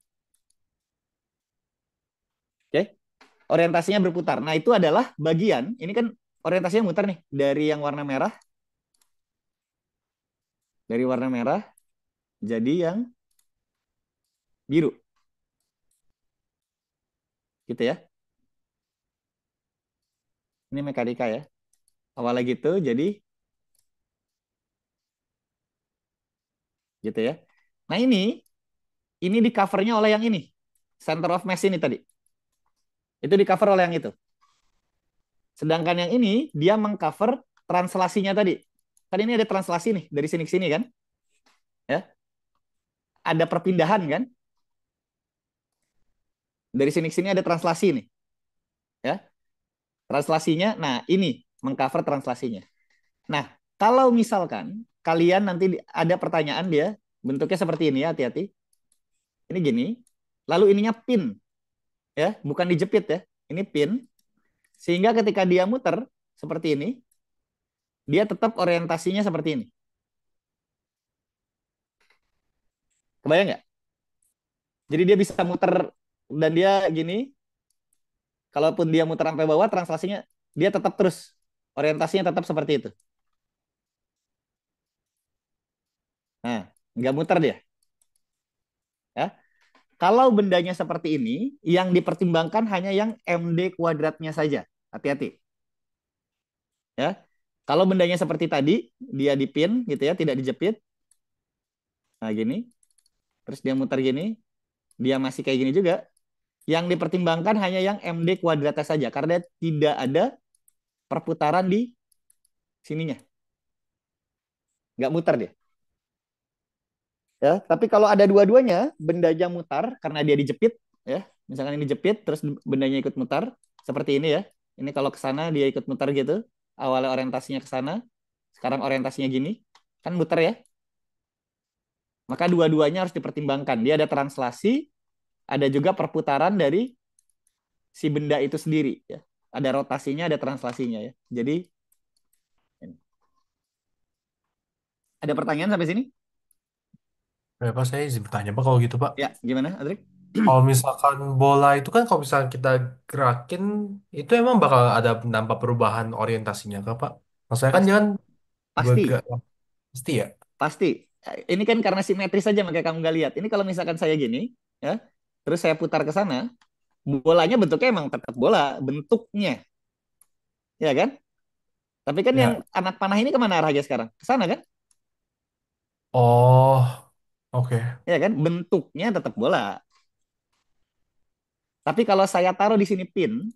oke. Orientasinya berputar. Nah, itu adalah bagian, ini kan orientasinya muter nih, dari warna merah jadi yang biru. Gitu ya. Ini mekanika ya. Awalnya gitu, jadi gitu ya. Nah, ini di covernya oleh yang ini. Center of mass ini tadi. Itu di cover oleh yang itu. Sedangkan yang ini, dia mengcover translasinya tadi. Kan ini ada translasi nih, dari sini ke sini kan. Ya. Ada perpindahan kan. Dari sini ke sini ada translasi nih. Ya. Translasinya, nah ini mengcover translasinya. Nah, kalau misalkan kalian nanti ada pertanyaan dia, bentuknya seperti ini ya, hati-hati. Ini gini, lalu ininya pin, ya, bukan dijepit ya. Ini pin, sehingga ketika dia muter seperti ini, dia tetap orientasinya seperti ini. Kebayang nggak? Jadi dia bisa muter dan dia gini, kalaupun dia muter sampai bawah, translasinya dia tetap terus orientasinya tetap seperti itu. Nah, nggak muter dia. Ya. Kalau bendanya seperti ini, yang dipertimbangkan hanya yang MD kuadratnya saja. Hati-hati. Ya. Kalau bendanya seperti tadi, dia dipin gitu ya, tidak dijepit. Nah, gini. Terus dia muter gini, dia masih kayak gini juga. Yang dipertimbangkan hanya yang MD kuadratnya saja karena tidak ada perputaran di sininya. Nggak muter dia. Ya, tapi kalau ada dua-duanya, bendanya mutar karena dia dijepit, ya. Misalkan ini jepit, terus bendanya ikut mutar, seperti ini ya. Ini kalau ke sana dia ikut mutar gitu. Awalnya orientasinya ke sana, sekarang orientasinya gini, kan muter ya. Maka dua-duanya harus dipertimbangkan. Dia ada translasi, ada juga perputaran dari si benda itu sendiri, ya. Ada rotasinya, ada translasinya ya. Jadi ada pertanyaan sampai sini? Pak, saya izin bertanya Pak kalau gitu Pak. Ya, gimana, Adrik? Kalau misalkan bola itu kan kalau misalkan kita gerakin itu emang bakal ada nampak perubahan orientasinya kah Pak? Maksudnya kan Pas- dia kan Pasti, bergerak pasti ya. pasti. Ini kan karena simetris saja makanya kamu nggak lihat. Ini kalau misalkan saya gini, ya, terus saya putar ke sana, bolanya bentuknya emang tetap bola, bentuknya, ya kan? Tapi kan yang Ya. anak panah ini kemana arahnya sekarang? Ke sana kan? Oh, oke. Ya kan? Bentuknya tetap bola. Tapi kalau saya taruh di sini pin,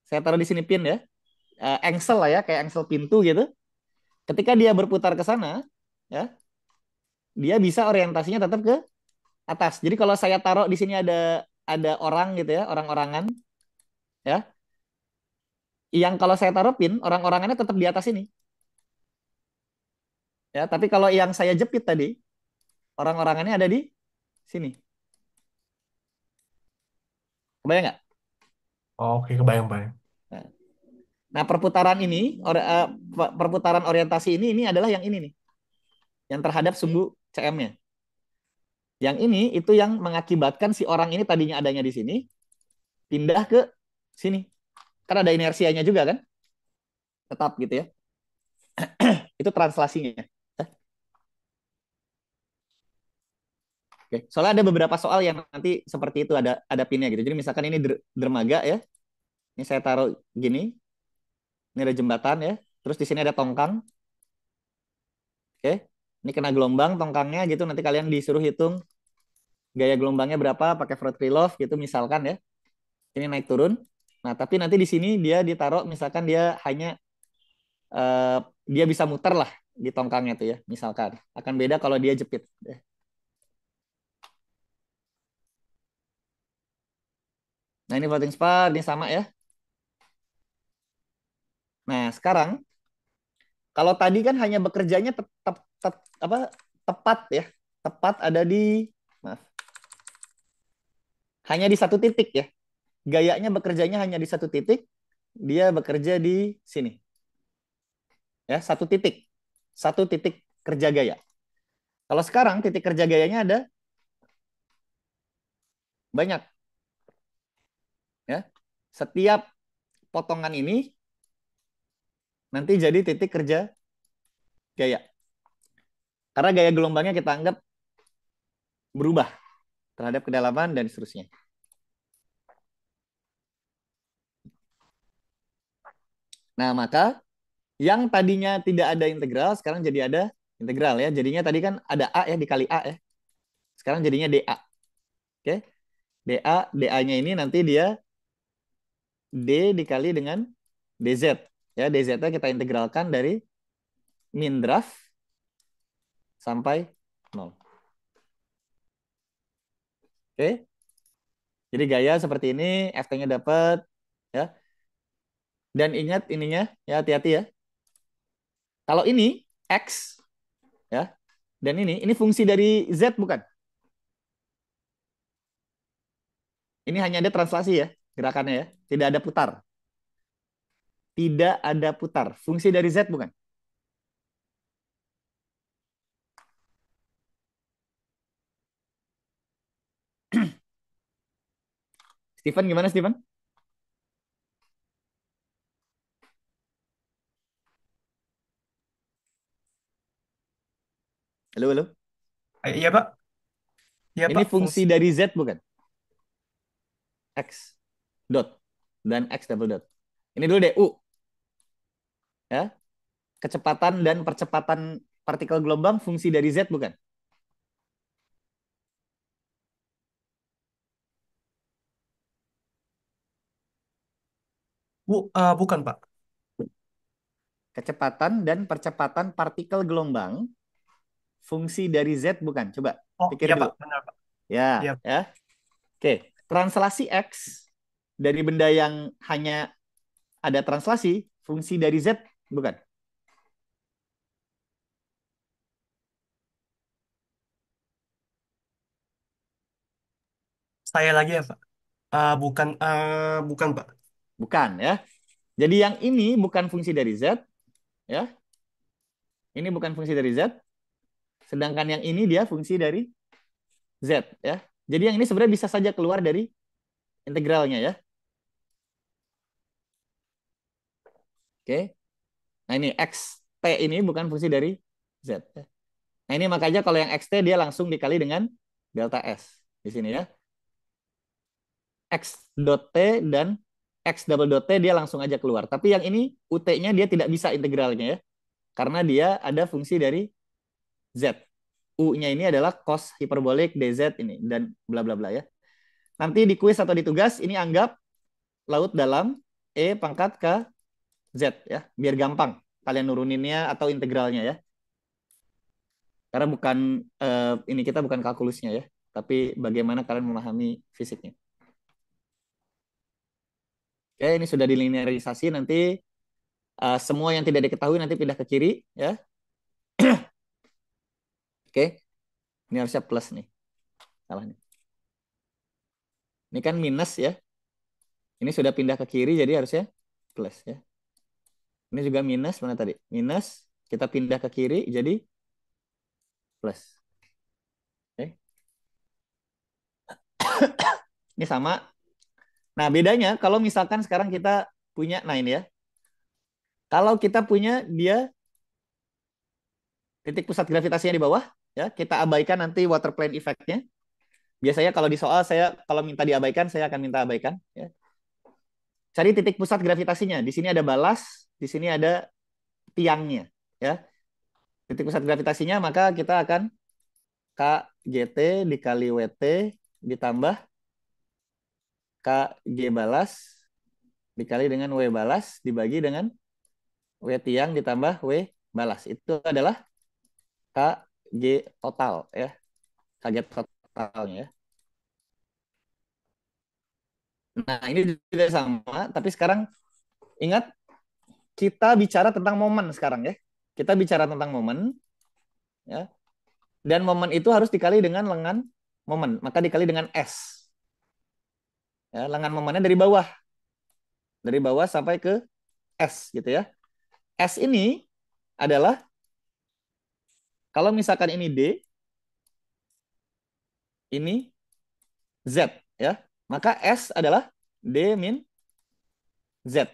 saya taruh di sini pin ya, engsel lah ya, kayak engsel pintu gitu. Ketika dia berputar ke sana, ya, dia bisa orientasinya tetap ke atas. Jadi kalau saya taruh di sini ada orang gitu ya, orang-orangan, ya, yang kalau saya taruh pin, orang-orangannya tetap di atas ini. Ya, tapi kalau yang saya jepit tadi, orang-orangannya ada di sini. Kebayang nggak? Oh, oke kebayang. Nah, nah, perputaran ini, perputaran orientasi ini adalah yang ini nih, yang terhadap sumbu CM-nya. Yang ini itu yang mengakibatkan si orang ini tadinya adanya di sini, pindah ke sini. Kan ada inersianya juga kan? Tetap gitu ya. Itu translasinya. Oke. Soalnya ada beberapa soal yang nanti seperti itu ada pinnya gitu. Jadi misalkan ini dermaga ya. Ini saya taruh gini. Ini ada jembatan ya. Terus di sini ada tongkang. Oke. Ini kena gelombang tongkangnya gitu. Nanti kalian disuruh hitung gaya gelombangnya berapa pakai Fruit-Krylov gitu misalkan ya. Ini naik turun. Nah, tapi nanti di sini dia ditaruh misalkan dia hanya eh, dia bisa muter lah di tongkangnya tuh ya, misalkan. Akan beda kalau dia jepit. Nah, ini floating spar, ini sama ya. Nah, sekarang kalau tadi kan hanya bekerjanya tepat ya. Tepat ada di, maaf, hanya di satu titik ya. Gayanya bekerjanya hanya di satu titik, dia bekerja di sini. Ya, satu titik. Satu titik kerja gaya. Kalau sekarang titik kerja gayanya ada banyak ya. Setiap potongan ini nanti jadi titik kerja gaya. Karena gaya gelombangnya kita anggap berubah terhadap kedalaman dan seterusnya. Nah, maka yang tadinya tidak ada integral sekarang jadi ada integral ya. Jadinya tadi kan ada A ya, dikali A ya. Sekarang jadinya dA. Oke. dA-nya ini nanti dia D dikali dengan dz. Ya, dz-nya kita integralkan dari min draft sampai 0. Oke. Jadi gaya seperti ini, ft-nya dapat ya. Dan ingat ininya ya, hati-hati ya. Kalau ini x ya, dan ini fungsi dari z bukan? Ini hanya ada translasi ya, gerakannya ya, tidak ada putar. Tidak ada putar. Fungsi dari z bukan? Steven gimana Steven? Halo, halo. Iya, Pak. Iya, Ini Pak. fungsi dari z bukan? X dot dan x double dot. Ini dulu deh U ya. Kecepatan dan percepatan partikel gelombang fungsi dari z bukan? Bukan, Pak. Kecepatan dan percepatan partikel gelombang fungsi dari z bukan? Coba Oh, pikir iya, dulu. Pak. Benar, Pak. Ya, Iya. ya. Oke, translasi x dari benda yang hanya ada translasi fungsi dari z bukan? Saya lagi ya, Pak. Bukan, Pak. Bukan ya. Jadi yang ini bukan fungsi dari z ya. Ini bukan fungsi dari z, sedangkan yang ini dia fungsi dari z ya. Jadi yang ini sebenarnya bisa saja keluar dari integralnya ya. Oke. Nah, ini xt ini bukan fungsi dari z. Nah, ini makanya kalau yang xt dia langsung dikali dengan delta s di sini ya. X dot T dan X double dot T dia langsung aja keluar. Tapi yang ini UT-nya dia tidak bisa integralnya ya. Karena dia ada fungsi dari Z. U-nya ini adalah cos hiperbolik DZ ini dan bla bla bla ya. Nanti di kuis atau di tugas ini anggap laut dalam E pangkat ke Z ya. Biar gampang kalian nuruninnya atau integralnya ya. Karena bukan ini kita bukan kalkulusnya ya, tapi bagaimana kalian memahami fisiknya. Oke, ini sudah dilinearisasi nanti semua yang tidak diketahui nanti pindah ke kiri ya. Oke. Ini harusnya plus nih. Salah nih. Ini kan minus ya. Ini sudah pindah ke kiri jadi harusnya plus ya. Ini juga minus mana tadi? Minus kita pindah ke kiri jadi plus. Oke. Ini sama. Nah, bedanya kalau misalkan sekarang kita punya nah ini ya. Kalau kita punya dia titik pusat gravitasinya di bawah ya, kita abaikan nanti water plane effect-nya. Biasanya kalau di soal saya kalau minta diabaikan saya akan minta abaikan ya. Cari titik pusat gravitasinya. Di sini ada balas, di sini ada tiangnya ya. Titik pusat gravitasinya maka kita akan KGT dikali WT ditambah KG balas dikali dengan W balas dibagi dengan W tiang ditambah W balas. Itu adalah KG total ya. KG totalnya ya. Nah, ini juga sama, tapi sekarang ingat kita bicara tentang momen sekarang ya. Kita bicara tentang momen ya. Dan momen itu harus dikali dengan lengan momen, maka dikali dengan S. Ya, lengan momennya dari bawah. Dari bawah sampai ke S gitu ya. S ini adalah kalau misalkan ini D, ini Z ya. Maka S adalah D min Z.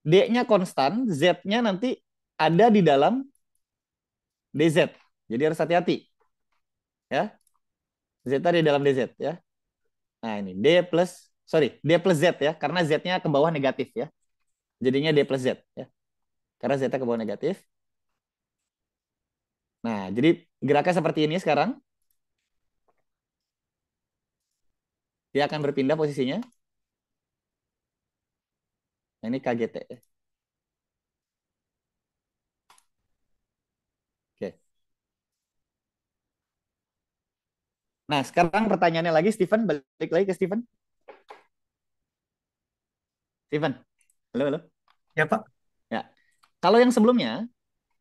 D-nya konstan, Z-nya nanti ada di dalam DZ. Jadi harus hati-hati ya. Z ada di dalam DZ ya. Nah, ini D plus Z ya, karena Z-nya ke bawah negatif ya. Jadinya D plus Z ya. Karena Z-nya ke bawah negatif. Nah, jadi geraknya seperti ini sekarang. Dia akan berpindah posisinya. Nah, ini KGT ya. Oke. Nah, sekarang pertanyaannya lagi, Steven. Balik lagi ke Steven. Steven, halo, halo. Ya, Pak. Ya, kalau yang sebelumnya,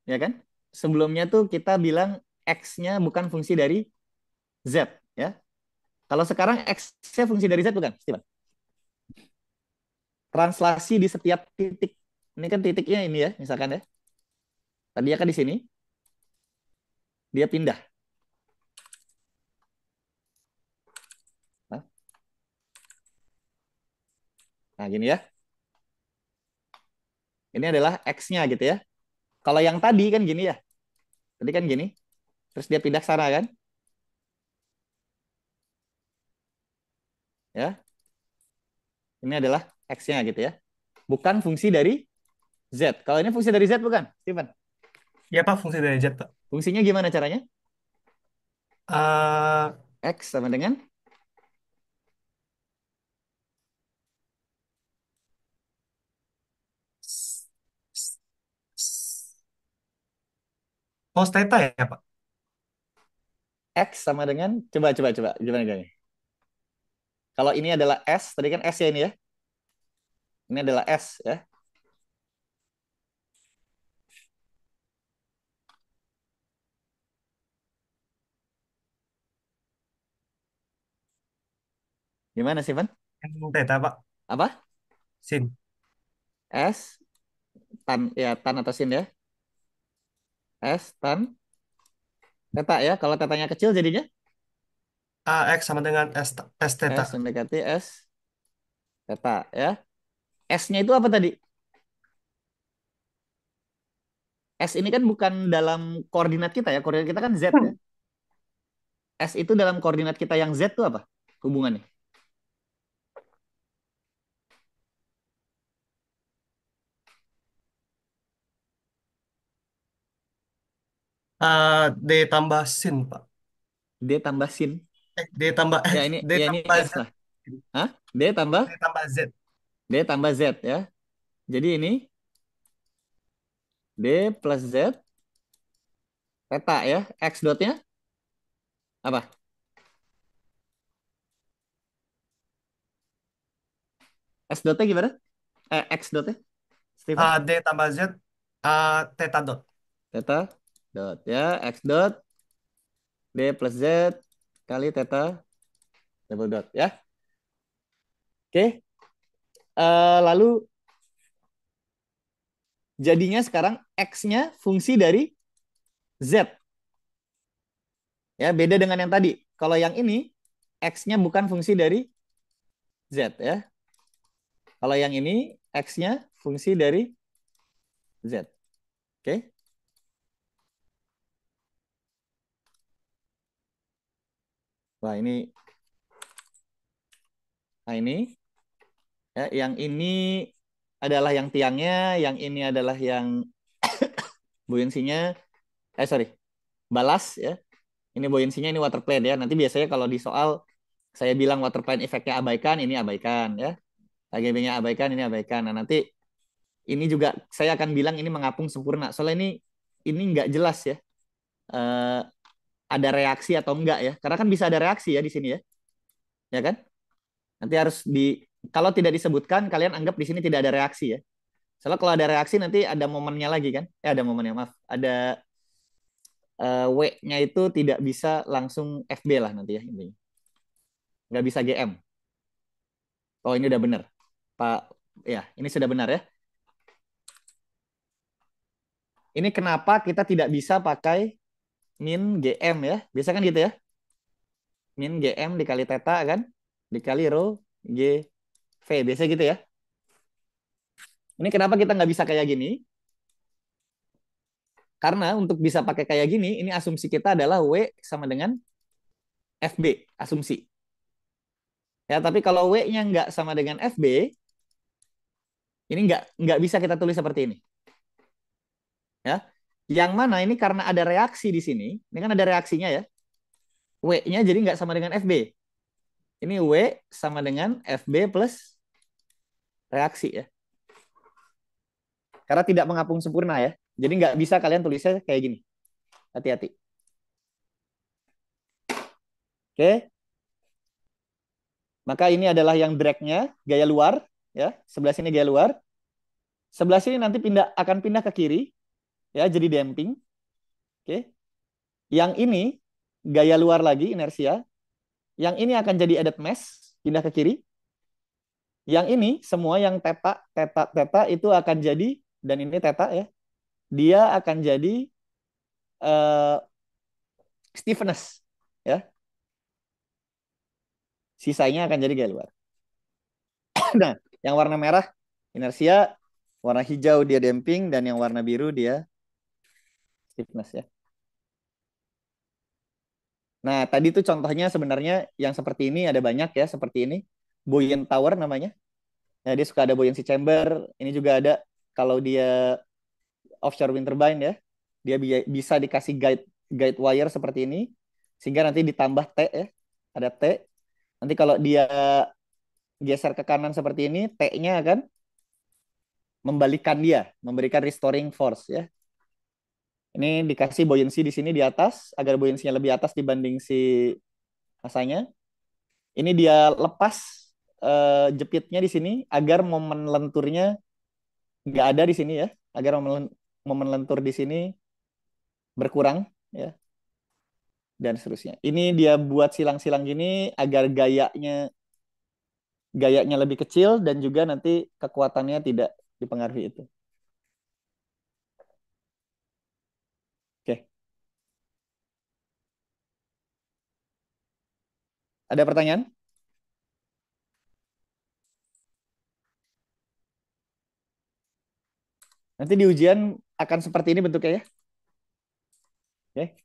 ya kan? Sebelumnya tuh kita bilang X-nya bukan fungsi dari Z, ya. Kalau sekarang X-nya fungsi dari Z bukan, Steven? Translasi di setiap titik. Ini kan titiknya ini ya, misalkan ya. Tadi ya kan di sini. Dia pindah. Nah, nah gini ya. Ini adalah X-nya gitu ya. Kalau yang tadi kan gini ya. Tadi kan gini. Terus dia pindah ke sana kan. Ya. Ini adalah X-nya gitu ya. Bukan fungsi dari Z. Kalau ini fungsi dari Z bukan, Steven? Ya, Pak, fungsi dari Z, Pak. Fungsinya gimana caranya? Eh, X sama dengan s- s- s- cos theta ya, Pak? X sama dengan coba gimana gini. Kalau ini adalah S, tadi kan S ya ini ya. Ini adalah S ya. Gimana, Steven? Yang theta, Pak. Apa? Sin. S tan ya, tan atau sin ya. S tan theta ya. Kalau tetanya kecil jadinya X sama dengan S theta. S mendekati S theta ya. S-nya itu apa tadi? S ini kan bukan dalam koordinat kita ya. Koordinat kita kan Z ya. S itu dalam koordinat kita yang Z itu apa hubungannya? D tambah sin, Pak. D tambah sin. D tambah Ya X. ini D ya ini tambah S Z. lah. Hah? D tambah D tambah Z. Z ya. Jadi ini D plus Z theta ya. X dotnya apa? S dotnya gimana? X dotnya, Steven? D tambah Z. Theta dot. Theta dot ya. X dot D plus Z kali theta double dot ya. Oke. Lalu jadinya sekarang X-nya fungsi dari Z. Ya, beda dengan yang tadi. Kalau yang ini X-nya bukan fungsi dari Z ya. Kalau yang ini X-nya fungsi dari Z. Oke. Wah, ini nah ini ya, yang ini adalah yang tiangnya, yang ini adalah yang buoyansinya sorry, balas ya. Ini buoyansinya, ini water plane ya. Nanti biasanya kalau di soal saya bilang water plane efeknya abaikan, ini abaikan ya. KGB-nya abaikan, ini abaikan. Nah, nanti Ini juga saya akan bilang ini mengapung sempurna. Soalnya ini nggak jelas ya. Eh, ada reaksi atau enggak ya? Karena kan bisa ada reaksi ya di sini ya, ya kan? Nanti harus kalau tidak disebutkan, kalian anggap di sini tidak ada reaksi ya. Soalnya kalau ada reaksi nanti ada momennya lagi kan? Ada momennya, maaf. Ada W-nya itu tidak bisa langsung FB lah nanti ya intinya. Nggak bisa GM. Oh ini udah benar, Pak. Ya, ini sudah benar ya. Ini kenapa kita tidak bisa pakai min GM ya? Biasa kan gitu ya? Min GM dikali theta kan? Dikali rho G V. Biasa gitu ya? Ini kenapa kita nggak bisa kayak gini? Karena untuk bisa pakai kayak gini, ini asumsi kita adalah W sama dengan FB, asumsi. Ya, tapi kalau W-nya nggak sama dengan FB, ini nggak bisa kita tulis seperti ini. Ya, yang mana ini karena ada reaksi di sini, ini kan ada reaksinya ya. W-nya jadi nggak sama dengan FB. Ini W sama dengan FB plus reaksi ya. Karena tidak mengapung sempurna ya. Jadi nggak bisa kalian tulisnya kayak gini. Hati-hati. Oke. Maka ini adalah yang drag-nya, gaya luar. Ya, sebelah sini gaya luar. Sebelah sini nanti akan pindah ke kiri. Ya, jadi damping. Oke. Yang ini gaya luar lagi, inersia. Yang ini akan jadi added mass, pindah ke kiri. Yang ini semua yang theta, theta, theta itu akan jadi, dan ini theta ya, dia akan jadi uh, stiffness. Ya. Sisanya akan jadi gaya luar. Nah, yang warna merah inersia, warna hijau dia damping, dan yang warna biru dia stiffness ya. Nah, tadi tuh contohnya sebenarnya yang seperti ini ada banyak ya, seperti ini. Buoyant tower namanya. Nah, dia suka ada buoyancy chamber. Ini juga ada kalau dia offshore wind turbine ya. Dia bisa dikasih guide wire seperti ini sehingga nanti ditambah T ya. Ada T. Nanti kalau dia geser ke kanan seperti ini, T-nya akan membalikan dia, memberikan restoring force ya. Ini dikasih buoyancy di sini di atas agar buoyancy-nya lebih atas dibanding si masanya. Ini dia lepas jepitnya di sini agar momen lenturnya nggak ada di sini ya, agar momen lentur di sini berkurang ya, dan seterusnya. Ini dia buat silang-silang gini agar gayanya lebih kecil dan juga nanti kekuatannya tidak dipengaruhi itu. Oke. Ada pertanyaan? Nanti di ujian akan seperti ini bentuknya ya. Oke.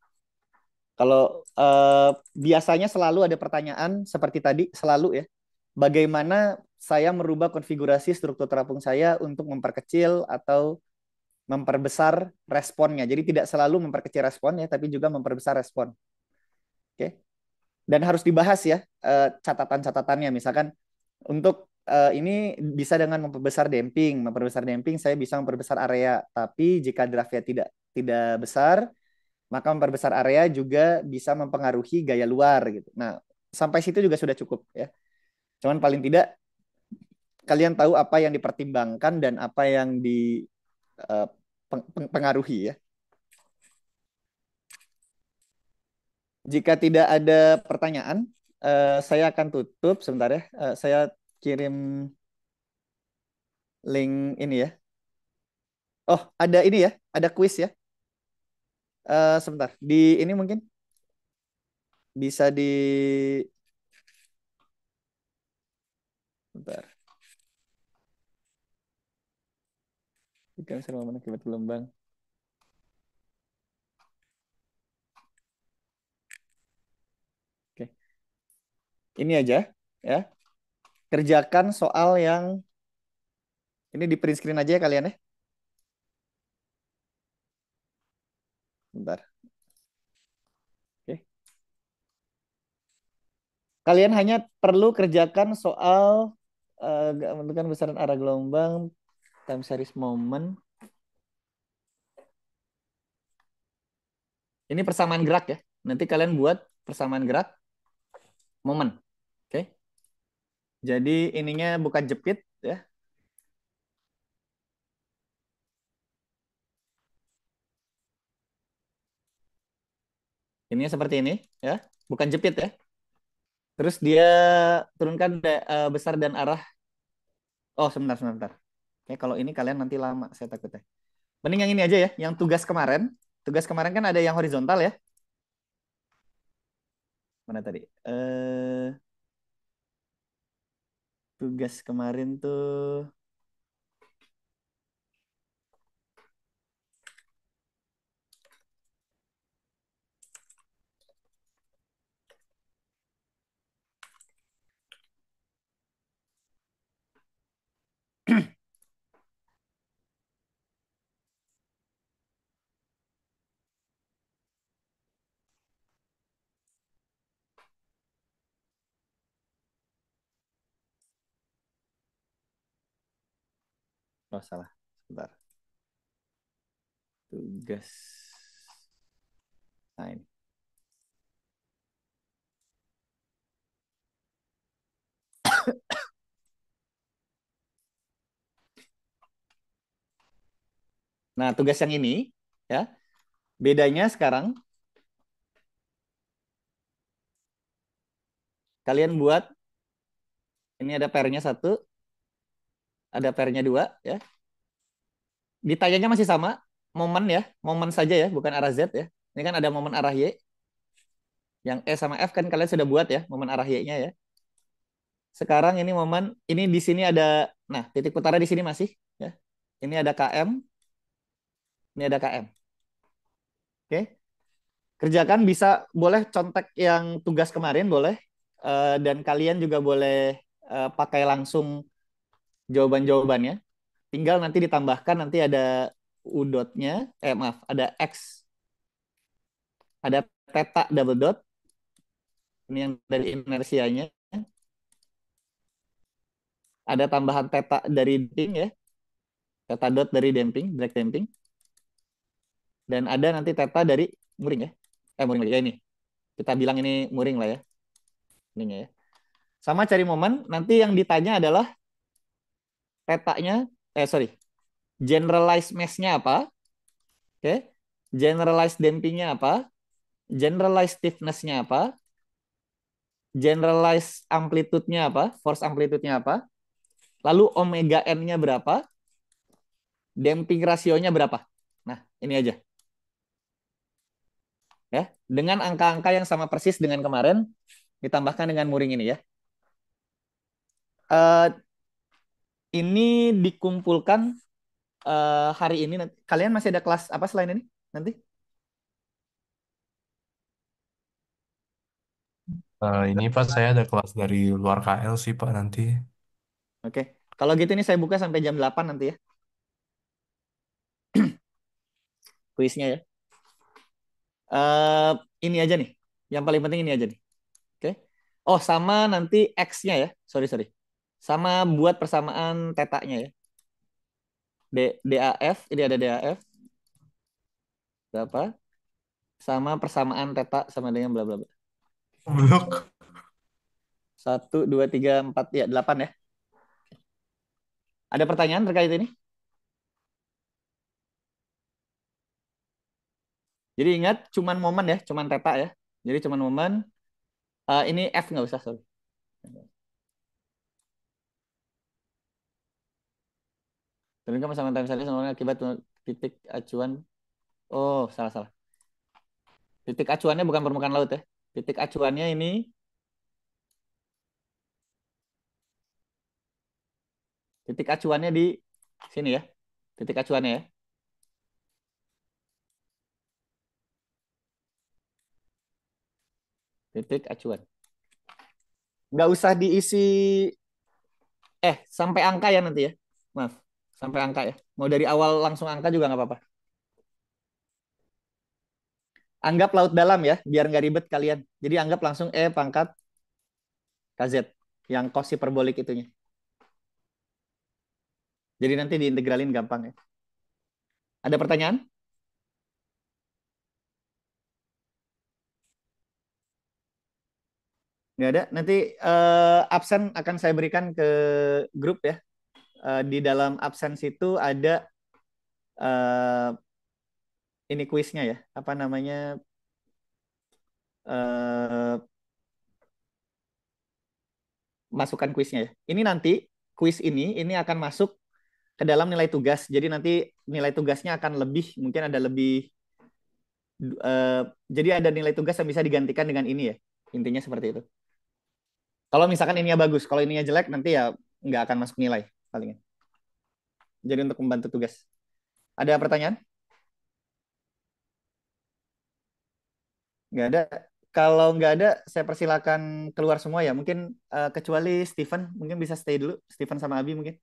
Kalau biasanya selalu ada pertanyaan seperti tadi, selalu ya. Bagaimana saya merubah konfigurasi struktur terapung saya untuk memperkecil atau memperbesar responnya. Jadi tidak selalu memperkecil respon ya, tapi juga memperbesar respon. Oke. Dan harus dibahas ya catatan-catatannya. Misalkan untuk ini bisa dengan memperbesar damping. Memperbesar damping saya bisa memperbesar area. Tapi jika draftnya tidak besar, maka memperbesar area juga bisa mempengaruhi gaya luar gitu. Nah, sampai situ juga sudah cukup ya. Cuman paling tidak kalian tahu apa yang dipertimbangkan dan apa yang dipengaruhi ya. Jika tidak ada pertanyaan, saya akan tutup sebentar ya. Saya kirim link ini ya. Oh, ada ini ya, ada quiz ya. Sebentar, di ini mungkin bisa sebentar. Jika misalnya akibat gelombang. Oke. Ini aja ya. Kerjakan soal yang ini di print screen aja ya kalian ya. Bentar. Oke. Kalian hanya perlu kerjakan soal menentukan besaran arah gelombang, time series moment. Ini persamaan gerak ya. Nanti kalian buat persamaan gerak momen. Oke. Jadi ininya bukan jepit ya. Ini seperti ini ya. Bukan jepit ya. Terus dia turunkan besar dan arah. Oh, sebentar. Oke, kalau ini kalian nanti lama saya takutnya. Mending yang ini aja ya, yang tugas kemarin. Tugas kemarin kan ada yang horizontal ya. Mana tadi? Tugas kemarin tuh oh salah. Sebentar. Tugas. Nah, ini. Nah, tugas yang ini ya. Bedanya sekarang kalian buat ini ada pairnya satu, ada pairnya dua ya. Ditanyanya masih sama, momen ya, momen saja ya, bukan arah Z ya. Ini kan ada momen arah Y. Yang E sama F kan kalian sudah buat ya, momen arah Y-nya ya. Sekarang ini momen, ini di sini ada, nah titik utara di sini masih ya. Ini ada KM, ini ada KM. Oke. Kerjakan bisa boleh contek yang tugas kemarin boleh. Dan kalian juga boleh pakai langsung jawaban-jawabannya. Tinggal nanti ditambahkan nanti ada U dotnya, maaf, ada X, ada theta double dot, ini yang dari inersianya, ada tambahan theta dari damping ya, theta dot dari damping, drag damping, dan ada nanti theta dari muring ya, muring lagi ya ini, kita bilang ini muring lah ya, ininya ya. Sama cari momen, nanti yang ditanya adalah tetanya, generalized mesh-nya apa, oke, generalized dampingnya apa, generalized stiffness-nya apa, generalized amplitude-nya apa, force amplitude-nya apa, lalu omega n-nya berapa, damping rasionya berapa. Nah, ini aja. Ya, dengan angka-angka yang sama persis dengan kemarin, ditambahkan dengan muring ini ya. Ini dikumpulkan hari ini. Kalian masih ada kelas apa selain ini nanti? Ini Pak, saya ada kelas dari luar KL sih Pak nanti. Oke. Kalau gitu ini saya buka sampai jam 8 nanti ya. Kuisnya ya. Ini aja nih. Yang paling penting ini aja nih. Oke. Oh, sama nanti X-nya ya. Sorry. Sama buat persamaan tetanya ya. DAF, ini ada DAF. Berapa? Sama persamaan teta sama dengan bla bla bla. Blok. 1, 2, 3, 4, ya 8 ya. Ada pertanyaan terkait ini? Jadi ingat cuman momen ya, cuman teta ya. Jadi cuman momen. Ini F nggak usah, sorry. Turunkan bersama time series sama akibat titik acuan. Oh, salah. Titik acuannya bukan permukaan laut ya. Titik acuannya ini titik acuannya di sini ya. Titik acuannya ya. Titik acuan. Nggak usah diisi sampai angka ya nanti ya. Maaf, sampai angka ya. Mau dari awal langsung angka juga nggak apa-apa. Anggap laut dalam ya, biar nggak ribet kalian. Jadi anggap langsung E pangkat KZ yang cos hiperbolik itunya. Jadi nanti diintegralin gampang ya. Ada pertanyaan? Nggak ada. Nanti absen akan saya berikan ke grup ya. Di dalam absen itu ada eh, ini kuisnya ya. Apa namanya? eh Masukan kuisnya ya. Ini nanti kuis ini akan masuk ke dalam nilai tugas. Jadi nanti nilai tugasnya akan lebih, mungkin ada lebih, jadi ada nilai tugas yang bisa digantikan dengan ini ya. Intinya seperti itu. Kalau misalkan ininya bagus, kalau ininya jelek nanti ya nggak akan masuk nilai palingnya. Jadi untuk membantu tugas. Ada pertanyaan? Nggak ada. Kalau nggak ada, saya persilakan keluar semua ya. Mungkin kecuali Steven, mungkin bisa stay dulu. Steven sama Abi mungkin.